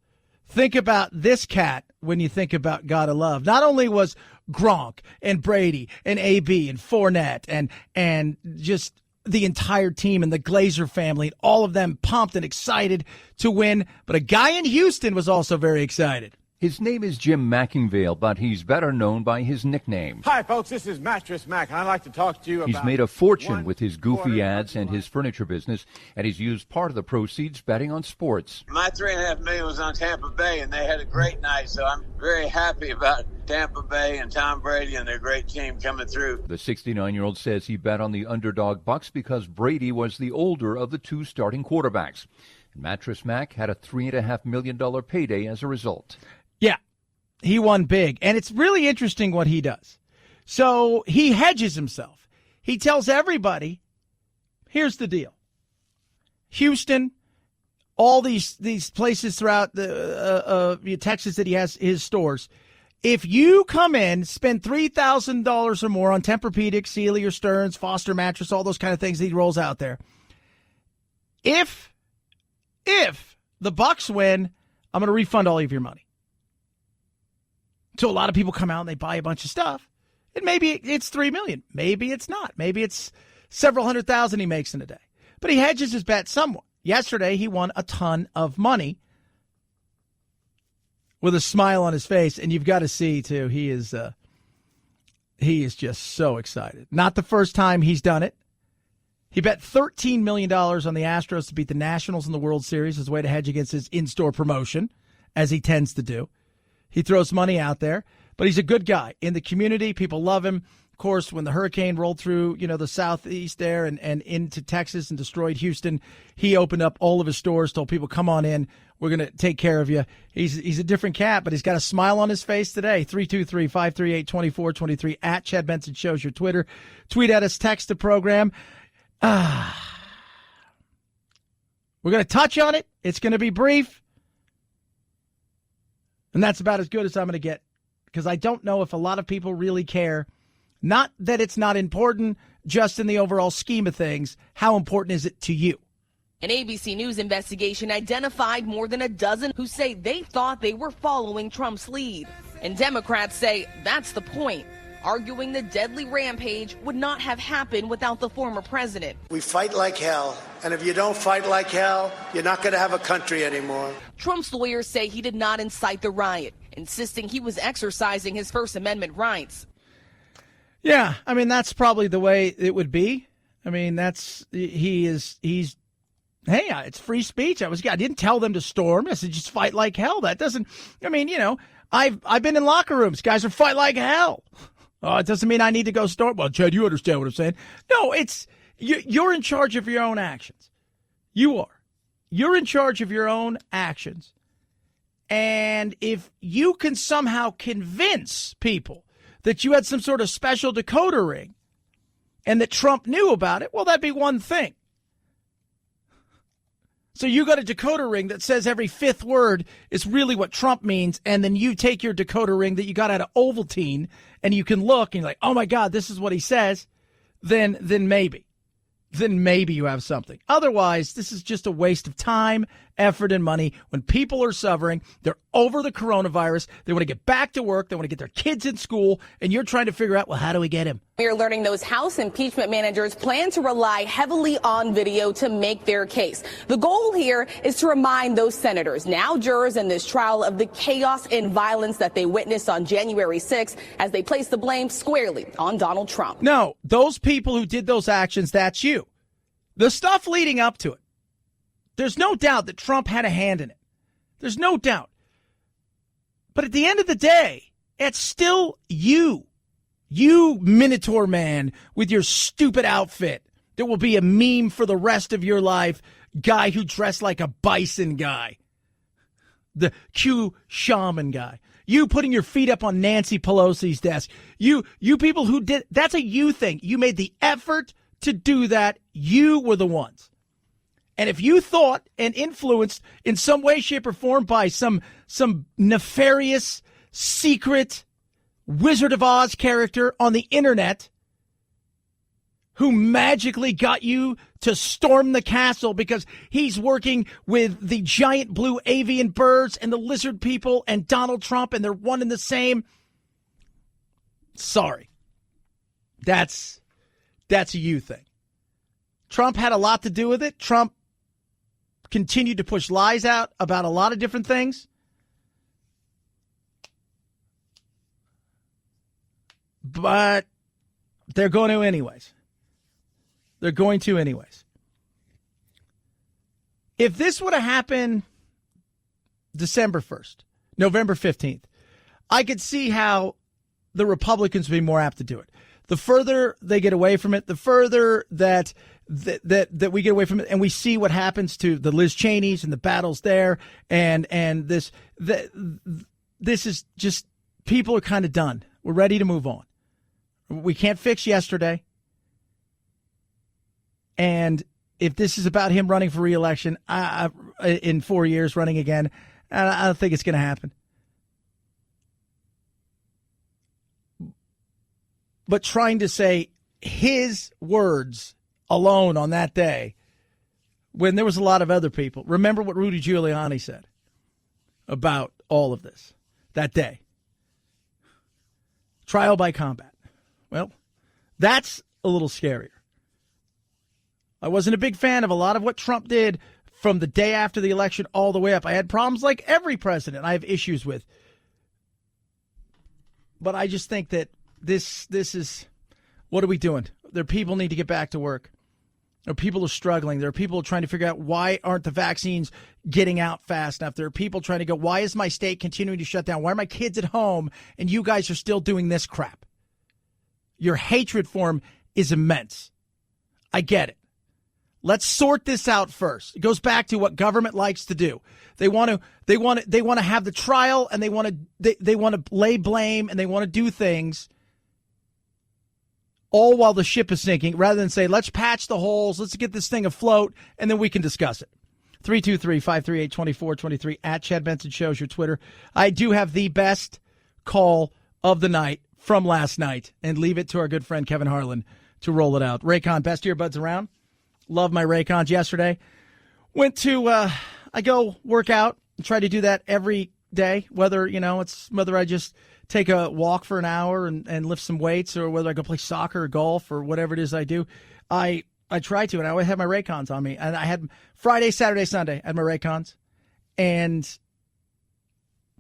Speaker 4: think about this cat when you think about gotta love. Not only was Gronk and Brady and AB and Fournette and just the entire team and the Glazer family, all of them pumped and excited to win, but a guy in Houston was also very excited.
Speaker 7: His name is Jim Mackingvale, but he's better known by his nickname.
Speaker 11: Hi, folks. This is Mattress Mac, and I'd like to talk to you about...
Speaker 7: He's made a fortune with his goofy ads and his furniture business, and he's used part of the proceeds betting on sports.
Speaker 21: My $3.5 million was on Tampa Bay, and they had a great night, so I'm very happy about Tampa Bay and Tom Brady and their great team coming through.
Speaker 7: The 69-year-old says he bet on the underdog Bucs because Brady was the older of the two starting quarterbacks. And Mattress Mac had a $3.5 million payday as a result.
Speaker 4: Yeah, he won big. And it's really interesting what he does. So he hedges himself. He tells everybody, here's the deal. Houston, all these places throughout the Texas that he has his stores, if you come in, spend $3,000 or more on Tempur-Pedic, Sealy or Stearns, Foster mattress, all those kind of things that he rolls out there, if the Bucs win, I'm going to refund all of your money. So a lot of people come out and they buy a bunch of stuff. And maybe it's $3 million. Maybe it's not. Maybe it's several $100,000 he makes in a day. But he hedges his bet somewhat. Yesterday, he won a ton of money with a smile on his face. And you've got to see, too, he He is just so excited. Not the first time he's done it. He bet $13 million on the Astros to beat the Nationals in the World Series as a way to hedge against his in-store promotion, as he tends to do. He throws money out there, but he's a good guy. In the community, people love him. Of course, when the hurricane rolled through, the southeast there and into Texas and destroyed Houston, he opened up all of his stores, told people, come on in. We're going to take care of you. He's a different cat, but he's got a smile on his face today. 323-538-2423 at Chad Benson Show's your Twitter. Tweet at us, text the program. We're going to touch on it. It's going to be brief. And that's about as good as I'm going to get, because I don't know if a lot of people really care. Not that it's not important, just in the overall scheme of things. How important is it to you?
Speaker 9: An ABC News investigation identified more than a dozen who say they thought they were following Trump's lead. And Democrats say that's the point, arguing the deadly rampage would not have happened without the former president.
Speaker 12: We fight like hell, and if you don't fight like hell, you're not going to have a country anymore.
Speaker 9: Trump's lawyers say he did not incite the riot, insisting he was exercising his First Amendment rights.
Speaker 4: Yeah, I mean, that's probably the way it would be. I mean, he's hey, it's free speech. I didn't tell them to storm. I said, just fight like hell. That doesn't, I've been in locker rooms. Guys are fight like hell. Oh, it doesn't mean I need to go storm. Well, Chad, you understand what I'm saying. No, you're in charge of your own actions. You are. You're in charge of your own actions. And if you can somehow convince people that you had some sort of special decoder ring and that Trump knew about it, well, that'd be one thing. So you got a decoder ring that says every fifth word is really what Trump means, and then you take your decoder ring that you got out of Ovaltine and you can look and you're like, oh my God, this is what he says, then maybe you have something. Otherwise, this is just a waste of time, effort, and money. When people are suffering, they're over the coronavirus, they want to get back to work, they want to get their kids in school, and you're trying to figure out, well, how do we get him?
Speaker 9: We are learning those House impeachment managers plan to rely heavily on video to make their case. The goal here is to remind those senators, now jurors in this trial, of the chaos and violence that they witnessed on January 6th as they place the blame squarely on Donald Trump.
Speaker 4: No, those people who did those actions, that's you. The stuff leading up to it, there's no doubt that Trump had a hand in it. There's no doubt. But at the end of the day, it's still you. You Minotaur man with your stupid outfit that will be a meme for the rest of your life. Guy who dressed like a bison guy. The Q shaman guy. You putting your feet up on Nancy Pelosi's desk. You people who did, that's a you thing. You made the effort to do that. You were the ones. And if you thought and influenced in some way, shape, or form by some nefarious, secret Wizard of Oz character on the internet who magically got you to storm the castle because he's working with the giant blue avian birds and the lizard people and Donald Trump and they're one and the same, sorry. That's a you thing. Trump had a lot to do with it. Trump continued to push lies out about a lot of different things. But they're going to anyways. They're going to anyways. If this would have happened December 1st, November 15th, I could see how the Republicans would be more apt to do it. The further they get away from it, the further that we get away from it, and we see what happens to the Liz Cheneys and the battles there, and this is just, people are kind of done. We're ready to move on. We can't fix yesterday. And if this is about him running for re-election in 4 years, running again, I don't think it's going to happen. But trying to say his words alone on that day, when there was a lot of other people. Remember what Rudy Giuliani said about all of this that day. Trial by combat. Well, that's a little scarier. I wasn't a big fan of a lot of what Trump did from the day after the election all the way up. I had problems like every president I have issues with. But I just think that this is, what are we doing? There are people need to get back to work. There are people are struggling. There are people trying to figure out why aren't the vaccines getting out fast enough. There are people trying to go, why is my state continuing to shut down? Why are my kids at home and you guys are still doing this crap? Your hatred for them is immense. I get it. Let's sort this out first. It goes back to what government likes to do. They want to have the trial, and they want to lay blame, and they want to do things all while the ship is sinking, rather than say, let's patch the holes, let's get this thing afloat, and then we can discuss it. 323-538-2423 at Chad Benson Show is your Twitter. I do have the best call of the night from last night, and leave it to our good friend Kevin Harlan to roll it out. Raycon, best earbuds around. Love my Raycons yesterday. Went to, I go work out, try to do that every day, whether I just take a walk for an hour and lift some weights, or whether I go play soccer or golf or whatever it is I do. I try to, and I always have my Raycons on me. And I had Friday, Saturday, Sunday, I had my Raycons, and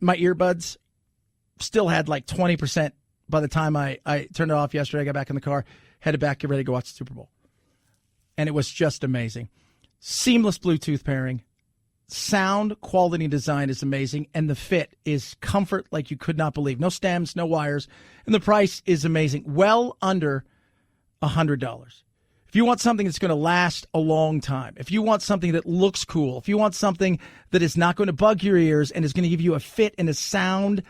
Speaker 4: my earbuds still had like 20% by the time I turned it off yesterday. I got back in the car, headed back, get ready to go watch the Super Bowl. And it was just amazing. Seamless Bluetooth pairing. Sound quality and design is amazing. And the fit is comfort like you could not believe. No stems, no wires. And the price is amazing. Well under $100. If you want something that's going to last a long time, if you want something that looks cool, if you want something that is not going to bug your ears and is going to give you a fit and a sound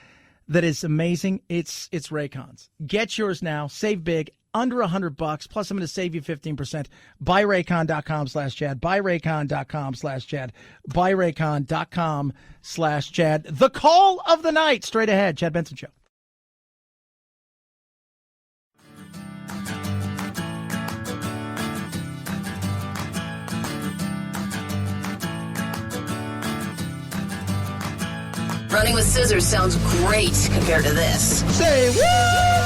Speaker 4: that is amazing, it's Raycons. Get yours now. Save big. Under $100, plus I'm going to save you 15%. Buyraycon.com/Chad. Buyraycon.com/Chad. Buyraycon.com/Chad. The call of the night. Straight ahead. Chad Benson Show.
Speaker 1: Running with scissors sounds great compared to this.
Speaker 4: Say what?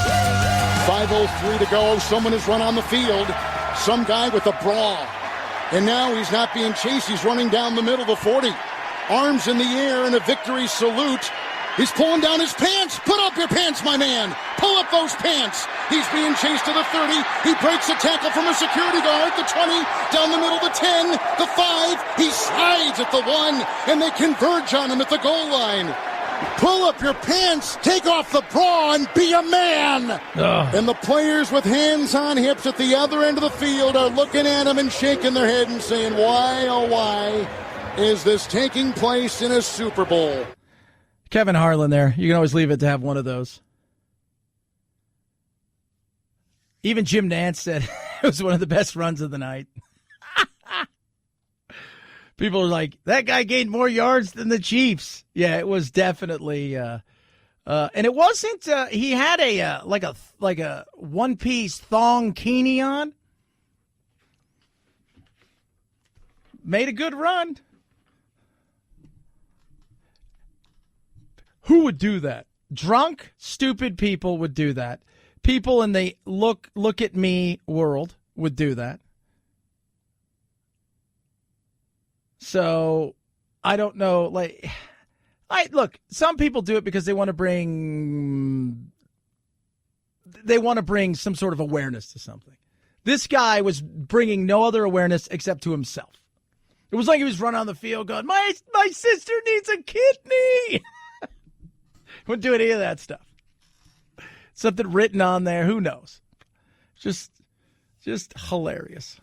Speaker 3: 5:03 to go. Someone has run on the field. Some guy with a bra. And now he's not being chased. He's running down the middle of the 40. Arms in the air in a victory salute. He's pulling down his pants. Put up your pants, my man. Pull up those pants. He's being chased to the 30. He breaks a tackle from a security guard. The 20, down the middle, the 10, the 5. He slides at the 1, and they converge on him at the goal line. Pull up your pants, take off the bra, and be a man.
Speaker 4: Ugh.
Speaker 3: And the players with hands on hips at the other end of the field are looking at him and shaking their head and saying, why, oh why, is this taking place in a Super Bowl?
Speaker 4: Kevin Harlan there. You can always leave it to have one of those. Even Jim Nantz said it was one of the best runs of the night. People are like, that guy gained more yards than the Chiefs. Yeah, it was definitely, and it wasn't. He had a like a one-piece thong bikini on. Made a good run. Who would do that? Drunk, stupid people would do that. People in the look at me world would do that. So, I don't know, look, some people do it because they want to bring some sort of awareness to something. This guy was bringing no other awareness except to himself. It was like he was running on the field going, my sister needs a kidney. Wouldn't do any of that stuff. Something written on there, who knows? Just hilarious.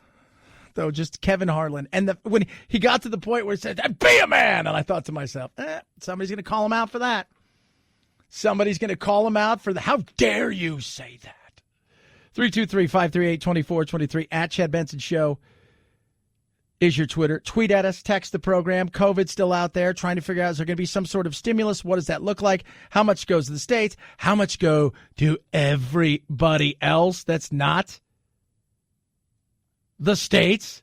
Speaker 4: Though, just Kevin Harlan. And when he got to the point where he said, be a man, and I thought to myself, somebody's going to call him out for that. Somebody's going to call him out for the, how dare you say that? 323-538-2423 at Chad Benson Show is your Twitter. Tweet at us, text the program. COVID's still out there, trying to figure out, is there going to be some sort of stimulus? What does that look like? How much goes to the states? How much go to everybody else that's not the states,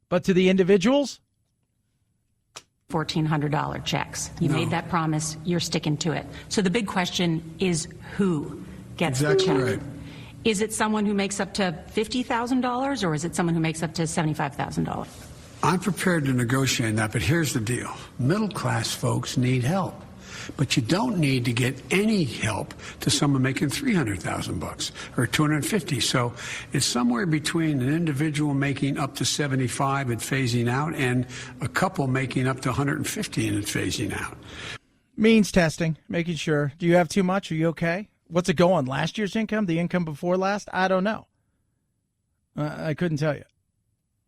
Speaker 4: but to the individuals?
Speaker 13: $1,400 checks. You made that promise. You're sticking to it. So the big question is who gets the check? Right. Is it someone who makes up to $50,000 or is it someone who makes up to $75,000?
Speaker 14: I'm prepared to negotiate that, but here's the deal. Middle-class folks need help. But you don't need to get any help to someone making $300,000 or $250,000. So it's somewhere between an individual making up to 75 and phasing out, and a couple making up to 150 and phasing out.
Speaker 4: Means testing, making sure. Do you have too much? Are you okay? What's it go on? Last year's income? The income before last? I don't know. I couldn't tell you.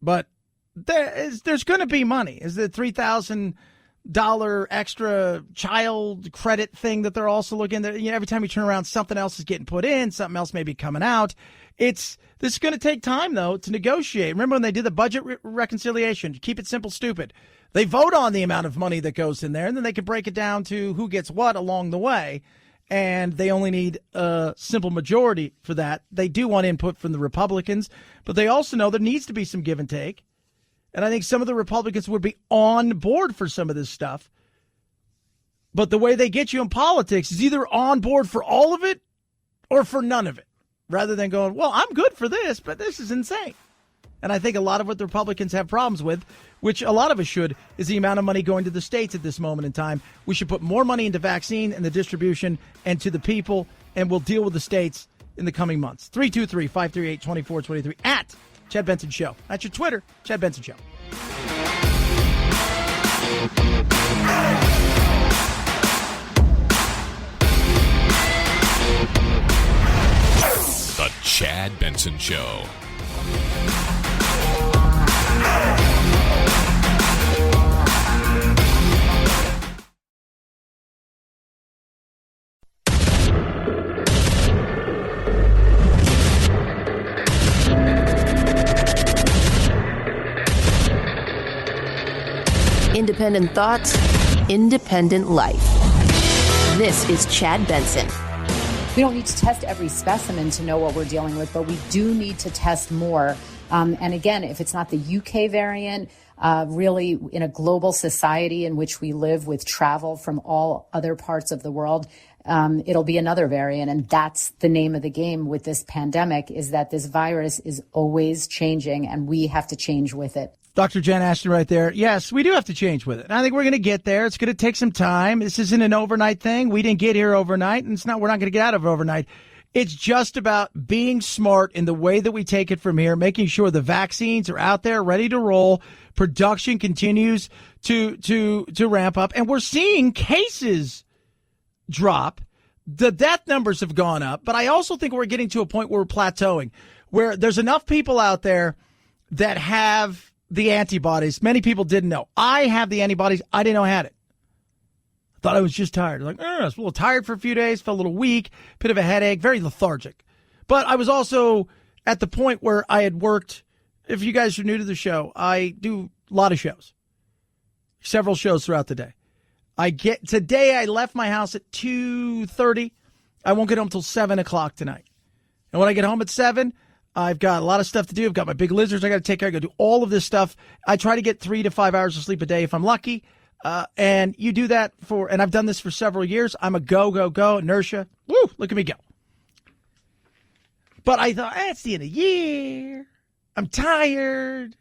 Speaker 4: But there's going to be money. Is the $3,000 extra child credit thing that they're also looking at? You know, every time you turn around, something else is getting put in, something else may be coming out. This is going to take time, though, to negotiate. Remember when they did the budget reconciliation? Keep it simple, stupid. They vote on the amount of money that goes in there, and then they can break it down to who gets what along the way. And they only need a simple majority for that. They do want input from the Republicans, but they also know there needs to be some give and take. And I think some of the Republicans would be on board for some of this stuff. But the way they get you in politics is either on board for all of it or for none of it, rather than going, well, I'm good for this, but this is insane. And I think a lot of what the Republicans have problems with, which a lot of us should, is the amount of money going to the states at this moment in time. We should put more money into vaccine and the distribution and to the people, and we'll deal with the states in the coming months. 323-538-2423 at Chad Benson Show. That's your Twitter, Chad Benson Show.
Speaker 15: The Chad Benson Show.
Speaker 1: Independent thoughts, independent life. This is Chad Benson.
Speaker 16: We don't need to test every specimen to know what we're dealing with, but we do need to test more. And again, if it's not the UK variant, really in a global society in which we live with travel from all other parts of the world, it'll be another variant. And that's the name of the game with this pandemic, is that this virus is always changing and we have to change with it.
Speaker 4: Dr. Jen Ashton right there. Yes, we do have to change with it. I think we're going to get there. It's going to take some time. This isn't an overnight thing. We didn't get here overnight, and we're not going to get out of it overnight. It's just about being smart in the way that we take it from here, making sure the vaccines are out there, ready to roll. Production continues to ramp up, and we're seeing cases drop. The death numbers have gone up, but I also think we're getting to a point where we're plateauing, where there's enough people out there that have the antibodies. Many people didn't know. I have the antibodies. I didn't know I had it. I thought I was just tired. Like, I was a little tired for a few days, felt a little weak, bit of a headache, very lethargic. But I was also at the point where I had worked. If you guys are new to the show, I do a lot of shows, several shows throughout the day. Today I left my house at 2:30. I won't get home until 7 o'clock tonight. And when I get home at 7, I've got a lot of stuff to do. I've got my big lizards I got to take care of. I got to do all of this stuff. I try to get 3 to 5 hours of sleep a day if I'm lucky. And you do that and I've done this for several years. I'm a go, inertia. Woo, look at me go. But I thought, it's the end of the year. I'm tired.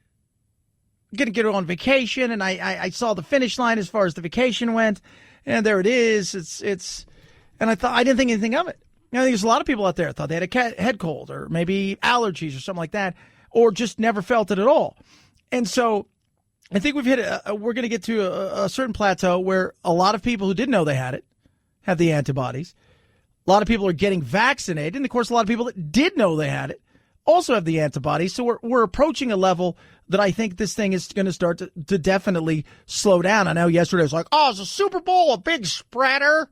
Speaker 4: I'm going to get on vacation. And I saw the finish line as far as the vacation went. And there it is. And I thought, I didn't think anything of it. I think there's a lot of people out there that thought they had a head cold or maybe allergies or something like that, or just never felt it at all. And so I think we've we're going to get to a certain plateau where a lot of people who didn't know they had it have the antibodies. A lot of people are getting vaccinated. And, of course, a lot of people that did know they had it also have the antibodies. So we're approaching a level that I think this thing is going to start to definitely slow down. I know yesterday was like, it's a Super Bowl, a big spreader,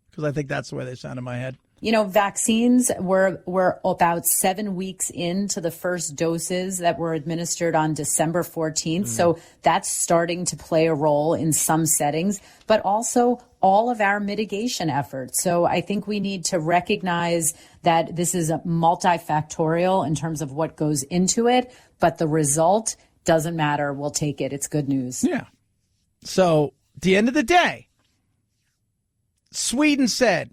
Speaker 4: because I think that's the way they sound in my head.
Speaker 16: You know, vaccines were about 7 weeks into the first doses that were administered on December 14th. So that's starting to play a role in some settings, but also all of our mitigation efforts. So I think we need to recognize that this is multifactorial in terms of what goes into it, but the result doesn't matter. We'll take it. It's good news.
Speaker 4: Yeah. So at the end of the day, Sweden said,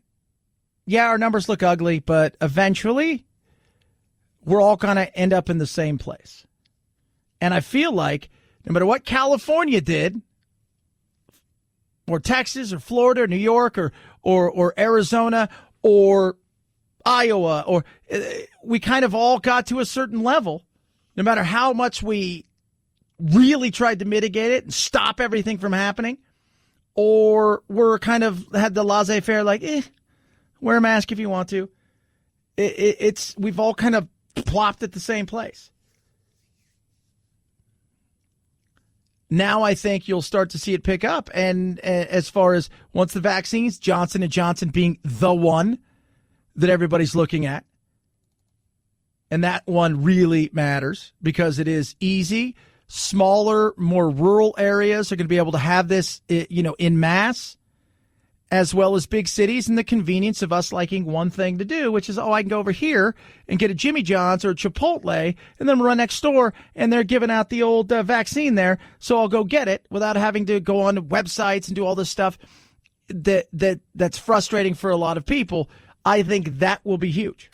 Speaker 4: yeah, our numbers look ugly, but eventually we're all going to end up in the same place. And I feel like no matter what California did or Texas or Florida or New York or Arizona or Iowa, or we kind of all got to a certain level, no matter how much we really tried to mitigate it and stop everything from happening, or we're kind of had the laissez-faire, like, wear a mask if you want to. We've all kind of plopped at the same place. Now I think you'll start to see it pick up. And as far as once the vaccines, Johnson & Johnson being the one that everybody's looking at. And that one really matters because it is easy. Smaller, more rural areas are going to be able to have this, in mass, as well as big cities, and the convenience of us liking one thing to do, which is, I can go over here and get a Jimmy John's or a Chipotle and then run next door, and they're giving out the old vaccine there, so I'll go get it without having to go on websites and do all this stuff that's frustrating for a lot of people. I think that will be huge.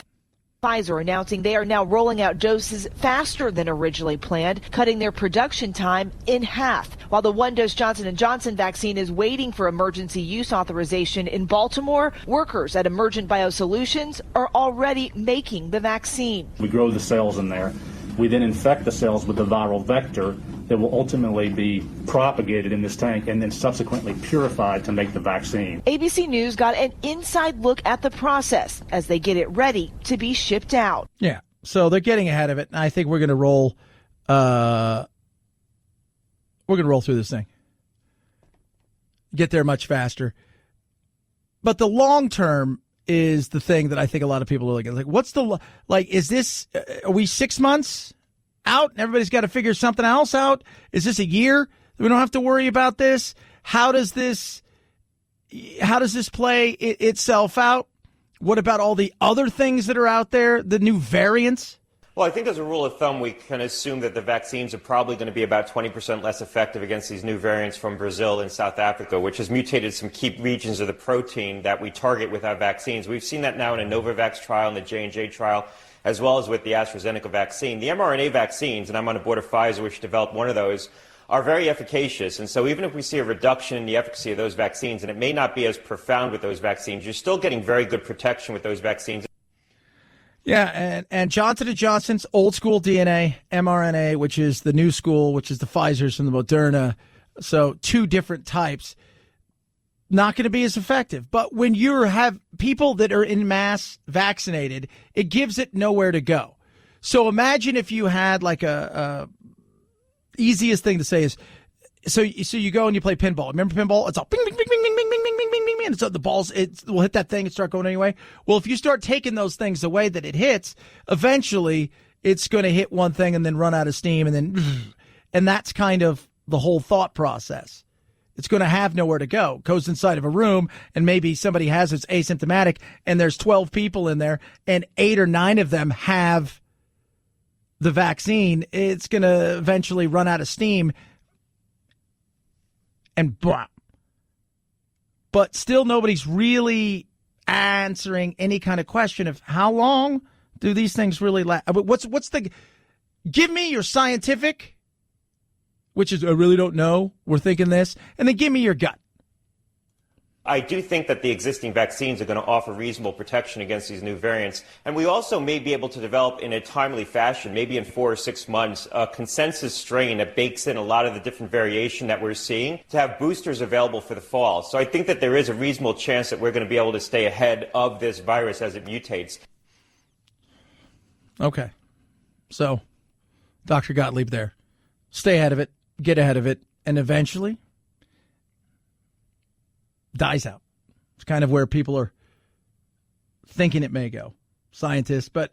Speaker 8: Pfizer announcing they are now rolling out doses faster than originally planned, cutting their production time in half. While the one-dose Johnson & Johnson vaccine is waiting for emergency use authorization in Baltimore, workers at Emergent Biosolutions are already making the vaccine.
Speaker 17: We grow the cells in there. We then infect the cells with the viral vector that will ultimately be propagated in this tank and then subsequently purified to make the vaccine.
Speaker 8: ABC News got an inside look at the process as they get it ready to be shipped out.
Speaker 4: Yeah, so they're getting ahead of it. And I think we're going to roll. We're going to roll through this thing. Get there much faster. But the long term is the thing that I think a lot of people are looking at. Like, what's the is this? Are we 6 months out and everybody's got to figure something else out? Is this a year? We don't have to worry about this. How does this play itself out? What about all the other things that are out there, the new variants?
Speaker 23: Well, I think as a rule of thumb, we can assume that the vaccines are probably going to be about 20% less effective against these new variants from Brazil and South Africa, which has mutated some key regions of the protein that we target with our vaccines. We've seen that now in a Novavax trial and the J&J trial, as well as with the AstraZeneca vaccine. The mRNA vaccines, and I'm on the board of Pfizer, which developed one of those, are very efficacious. And so even if we see a reduction in the efficacy of those vaccines, and it may not be as profound with those vaccines, you're still getting very good protection with those vaccines.
Speaker 4: Yeah, and Johnson & Johnson's old school DNA, mRNA, which is the new school, which is the Pfizer's and the Moderna. So two different types. Not going to be as effective. But when you have people that are in mass vaccinated, it gives it nowhere to go. So imagine if you had like a easiest thing to say is, so you go and you play pinball. Remember pinball? It's all bing, bing, bing, bing, bing, bing, bing, bing, bing, bing, bing. And so the balls, it will hit that thing and start going anyway. Well, if you start taking those things away that it hits, eventually it's going to hit one thing and then run out of steam. And that's kind of the whole thought process. It's going to have nowhere to go. Goes inside of a room and maybe somebody has it's asymptomatic and there's 12 people in there and 8 or 9 of them have the vaccine. It's going to eventually run out of steam and blah. But still nobody's really answering any kind of question of how long do these things really last? Give me your scientific, which is I really don't know, we're thinking this, and then give me your gut.
Speaker 23: I do think that the existing vaccines are going to offer reasonable protection against these new variants. And we also may be able to develop in a timely fashion, maybe in 4 or 6 months, a consensus strain that bakes in a lot of the different variation that we're seeing to have boosters available for the fall. So I think that there is a reasonable chance that we're going to be able to stay ahead of this virus as it mutates.
Speaker 4: Okay. So, Dr. Gottlieb there. Stay ahead of it, get ahead of it, and eventually dies out. It's kind of where people are thinking it may go, scientists. But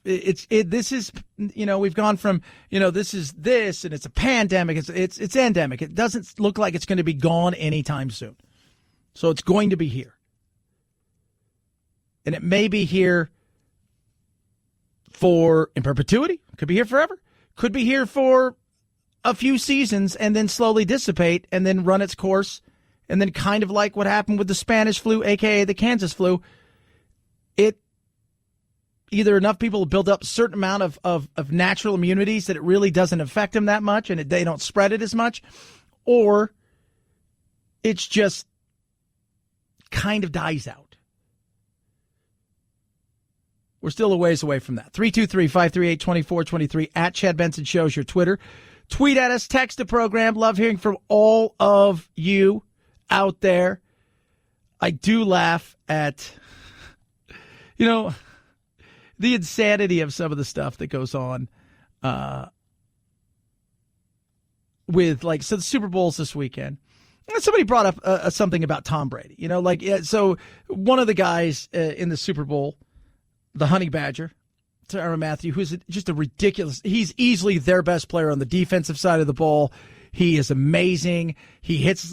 Speaker 4: this is, we've gone from, this is this, and it's a pandemic. It's endemic. It doesn't look like it's going to be gone anytime soon. So it's going to be here. And it may be here in perpetuity. Could be here forever. Could be here for a few seasons and then slowly dissipate and then run its course. And then kind of like what happened with the Spanish flu, a.k.a. the Kansas flu, either enough people build up a certain amount of natural immunities that it really doesn't affect them that much and they don't spread it as much, or it's just kind of dies out. We're still a ways away from that. 323-538-2423 at Chad Benson Show is your Twitter. Tweet at us, text the program. Love hearing from all of you out there. I do laugh at, the insanity of some of the stuff that goes on with, so the Super Bowl's this weekend. Somebody brought up something about Tom Brady. So one of the guys in the Super Bowl, the Honey Badger, Tyrann Mathieu, who's just a ridiculous. He's easily their best player on the defensive side of the ball. He is amazing. He hits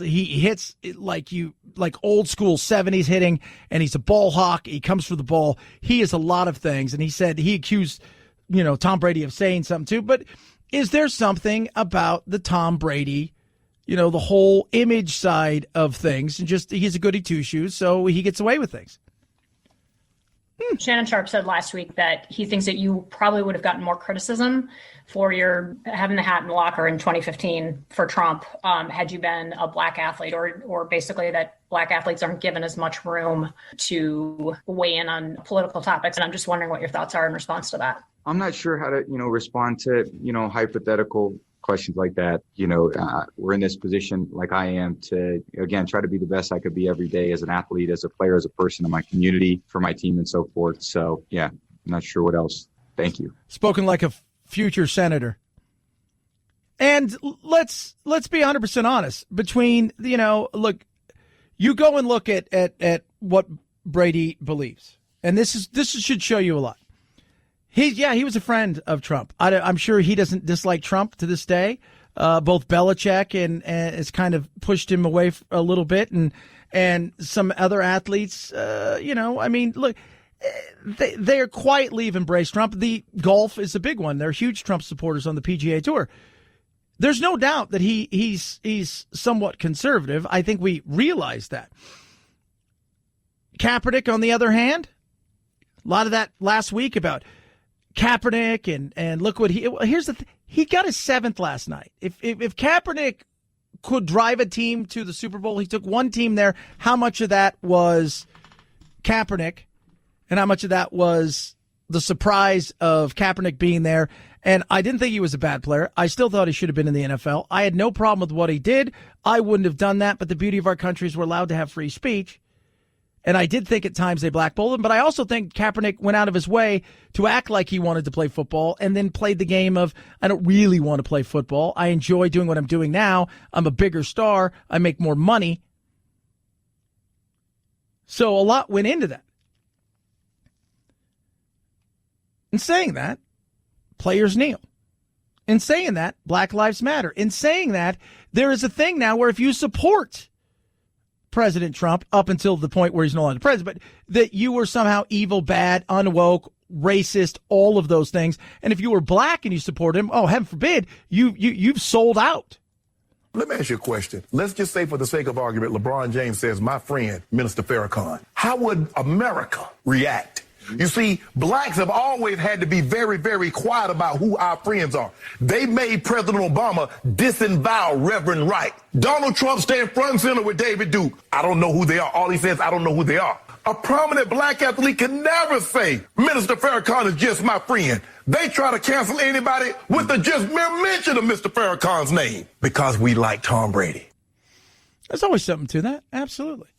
Speaker 4: like old school 70s hitting, and he's a ball hawk. He comes for the ball. He is a lot of things, and he said he accused Tom Brady of saying something too. But is there something about the Tom Brady, the whole image side of things, and just he's a goody two shoes, so he gets away with things?
Speaker 18: Shannon Sharp said last week that he thinks that you probably would have gotten more criticism for your having the hat in the locker in 2015 for Trump had you been a black athlete, or basically that black athletes aren't given as much room to weigh in on political topics. And I'm just wondering what your thoughts are in response to that.
Speaker 19: I'm not sure how to, respond to, hypothetical questions like that. We're in this position like I am to, again, try to be the best I could be every day as an athlete, as a player, as a person in my community, for my team and so forth. So, yeah, I'm not sure what else. Thank you.
Speaker 4: Spoken like a future senator. And let's be 100% honest. Between, look, you go and look at what Brady believes. And this should show you a lot. He was a friend of Trump. I'm sure he doesn't dislike Trump to this day. Both Belichick and has kind of pushed him away a little bit, and some other athletes. Look, they're quietly have embraced Trump. The golf is a big one. They're huge Trump supporters on the PGA Tour. There's no doubt that he's somewhat conservative. I think we realize that. Kaepernick, on the other hand, a lot of that last week about Kaepernick and look what here's the he got his 7th last night. If Kaepernick could drive a team to the Super Bowl, he took one team there. How much of that was Kaepernick, and how much of that was the surprise of Kaepernick being there? And I didn't think he was a bad player. I still thought he should have been in the NFL. I had no problem with what he did. I wouldn't have done that, but the beauty of our country is we're allowed to have free speech. And I did think at times they blackballed him, but I also think Kaepernick went out of his way to act like he wanted to play football and then played the game of, I don't really want to play football. I enjoy doing what I'm doing now. I'm a bigger star. I make more money. So a lot went into that. In saying that, players kneel. In saying that, Black Lives Matter. In saying that, there is a thing now where if you support President Trump up until the point where he's no longer president, but that you were somehow evil, bad, unwoke, racist, all of those things. And if you were black and you support him, oh, heaven forbid, you've sold out.
Speaker 20: Let me ask you a question. Let's just say, for the sake of argument, LeBron James says, my friend, Minister Farrakhan. How would America react? You see, blacks have always had to be very, very quiet about who our friends are. They made President Obama disavow Reverend Wright. Donald Trump stand front and center with David Duke. I don't know who they are. All he says, I don't know who they are. A prominent black athlete can never say, Minister Farrakhan is just my friend. They try to cancel anybody with the just mere mention of Mr. Farrakhan's name because we like Tom Brady.
Speaker 4: There's always something to that. Absolutely.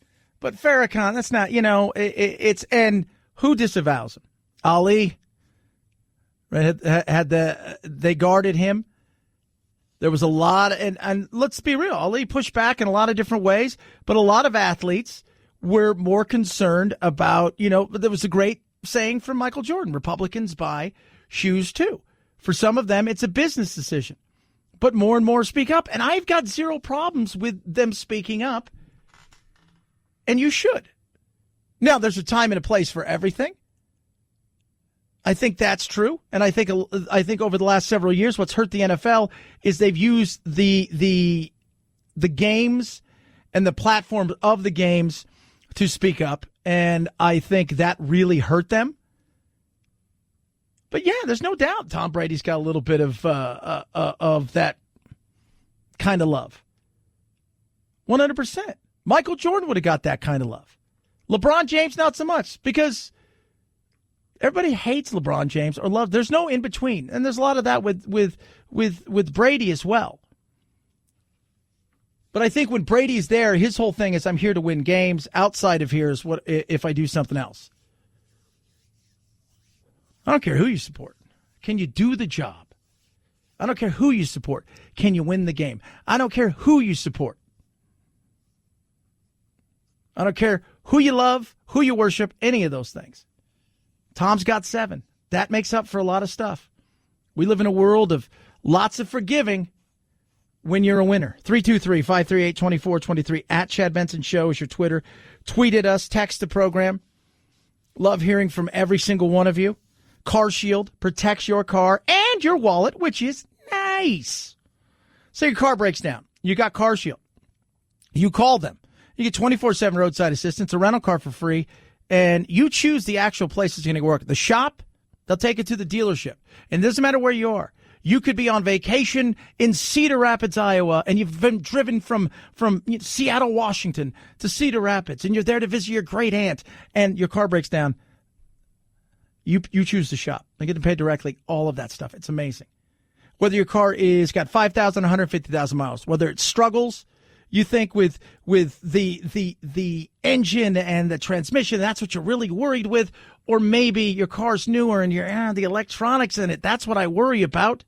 Speaker 4: But Farrakhan, that's not, it's, and who disavows him? Ali, right? They guarded him. There was a lot, and let's be real, Ali pushed back in a lot of different ways, but a lot of athletes were more concerned about, there was a great saying from Michael Jordan, Republicans buy shoes too. For some of them, it's a business decision, but more and more speak up, and I've got zero problems with them speaking up, and you should. Now, there's a time and a place for everything. I think that's true. And I think over the last several years, what's hurt the NFL is they've used the games and the platform of the games to speak up. And I think that really hurt them. But yeah, there's no doubt Tom Brady's got a little bit of that kind of love. 100%. Michael Jordan would have got that kind of love. LeBron James, not so much, because everybody hates LeBron James or love. There's no in between, and there's a lot of that with Brady as well. But I think when Brady's there, his whole thing is, I'm here to win games. Outside of here is what if I do something else. I don't care who you support. Can you do the job? I don't care who you support. Can you win the game? I don't care who you support. I don't care who you love, who you worship, any of those things. Tom's got 7. That makes up for a lot of stuff. We live in a world of lots of forgiving when you're a winner. 323-538-2423 at Chad Benson Show is your Twitter. Tweet at us, text the program. Love hearing from every single one of you. Car Shield protects your car and your wallet, which is nice. So your car breaks down. You got Car Shield. You call them. You get 24/7 roadside assistance, a rental car for free, and you choose the actual place it's going to work. The shop, they'll take it to the dealership. And it doesn't matter where you are. You could be on vacation in Cedar Rapids, Iowa, and you've been driven from Seattle, Washington to Cedar Rapids, and you're there to visit your great aunt, and your car breaks down. You choose the shop. They get to pay directly, all of that stuff. It's amazing. Whether your car is got 5,000, 150,000 miles, whether it struggles, you think with the engine and the transmission, that's what you're really worried with, or maybe your car's newer and you're the electronics in it, that's what I worry about.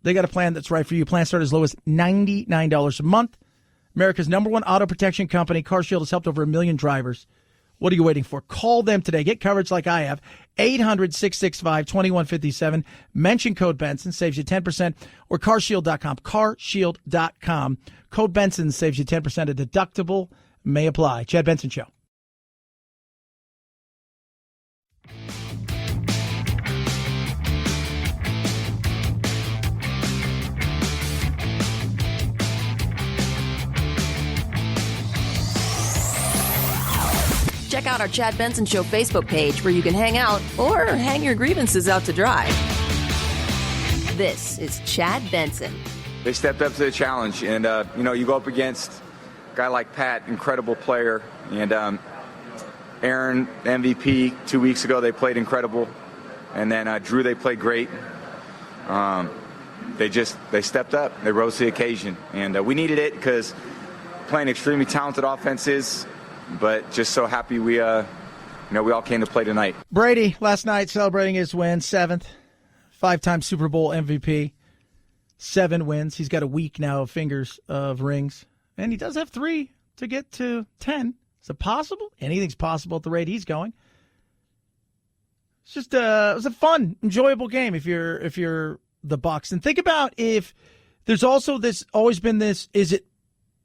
Speaker 4: They got a plan that's right for you. Plans start as low as $99 a month. America's #1 auto protection company, Car Shield, has helped over 1 million drivers. What are you waiting for? Call them today. Get coverage like I have. 800-665-2157. Mention code Benson, saves you 10%. Or carshield.com. Carshield.com. Code Benson saves you 10%. A deductible may apply. Chad Benson Show.
Speaker 1: Check out our Chad Benson Show Facebook page where you can hang out or hang your grievances out to dry. This is Chad Benson.
Speaker 6: They stepped up to the challenge, and, you go up against a guy like Pat, incredible player, and Aaron, MVP, 2 weeks ago, they played incredible, and then Drew, they played great. They stepped up. They rose to the occasion, and we needed it because playing extremely talented offenses, but just so happy we all came to play tonight.
Speaker 4: Brady last night celebrating his win, 7th, 5-time Super Bowl MVP, 7 wins. He's got a week now of fingers of rings, and he does have 3 to get to 10. Is it possible? Anything's possible at the rate he's going. It's just it was a fun, enjoyable game if you're the Bucs. And think about if there's also always been this, is it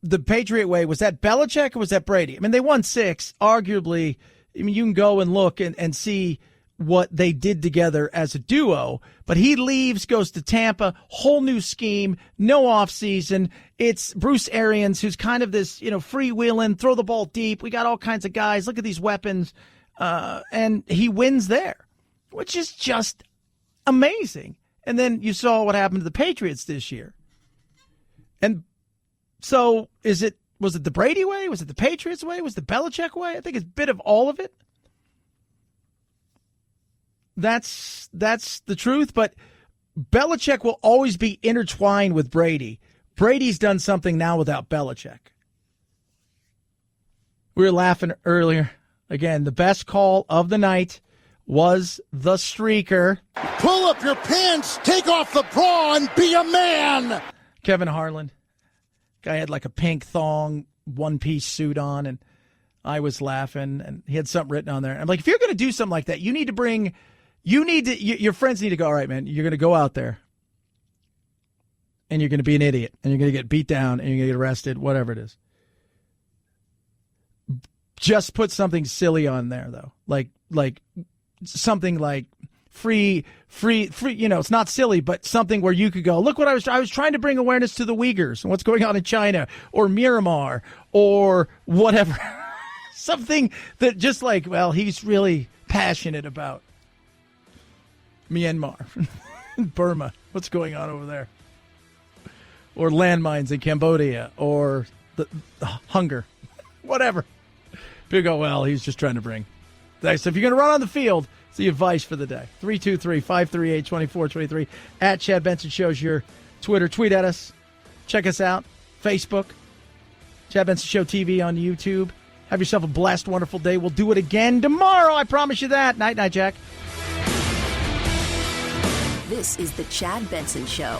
Speaker 4: the Patriot way? Was that Belichick or was that Brady? I mean, they won 6. Arguably, I mean, you can go and look and see what they did together as a duo. But he leaves, goes to Tampa, whole new scheme, no offseason. It's Bruce Arians, who's kind of this, freewheeling, throw the ball deep. We got all kinds of guys. Look at these weapons. And he wins there, which is just amazing. And then you saw what happened to the Patriots this year. And so was it the Brady way? Was it the Patriots way? Was it the Belichick way? I think it's a bit of all of it. That's the truth, but Belichick will always be intertwined with Brady. Brady's done something now without Belichick. We were laughing earlier. Again, the best call of the night was the streaker.
Speaker 3: Pull up your pants, take off the bra, and be a man.
Speaker 4: Kevin Harlan. Guy had like a pink thong, one-piece suit on, and I was laughing, and he had something written on there. I'm like, if you're going to do something like that, your friends need to go, all right, man, you're going to go out there, and you're going to be an idiot, and you're going to get beat down, and you're going to get arrested, whatever it is. Just put something silly on there, though, like something like free, it's not silly, but something where you could go, look what I was trying to bring awareness to the Uyghurs and what's going on in China or Myanmar or whatever. Something that just like, well, he's really passionate about Myanmar, Burma, what's going on over there, or landmines in Cambodia or the hunger. Whatever. People go, well, he's just trying to bring. So if you're going to run on the field, it's the advice for the day. 323-538-2423. At Chad Benson Show's your Twitter. Tweet at us. Check us out. Facebook. Chad Benson Show TV on YouTube. Have yourself a blessed, wonderful day. We'll do it again tomorrow. I promise you that. Night, night, Jack.
Speaker 1: This is the Chad Benson Show.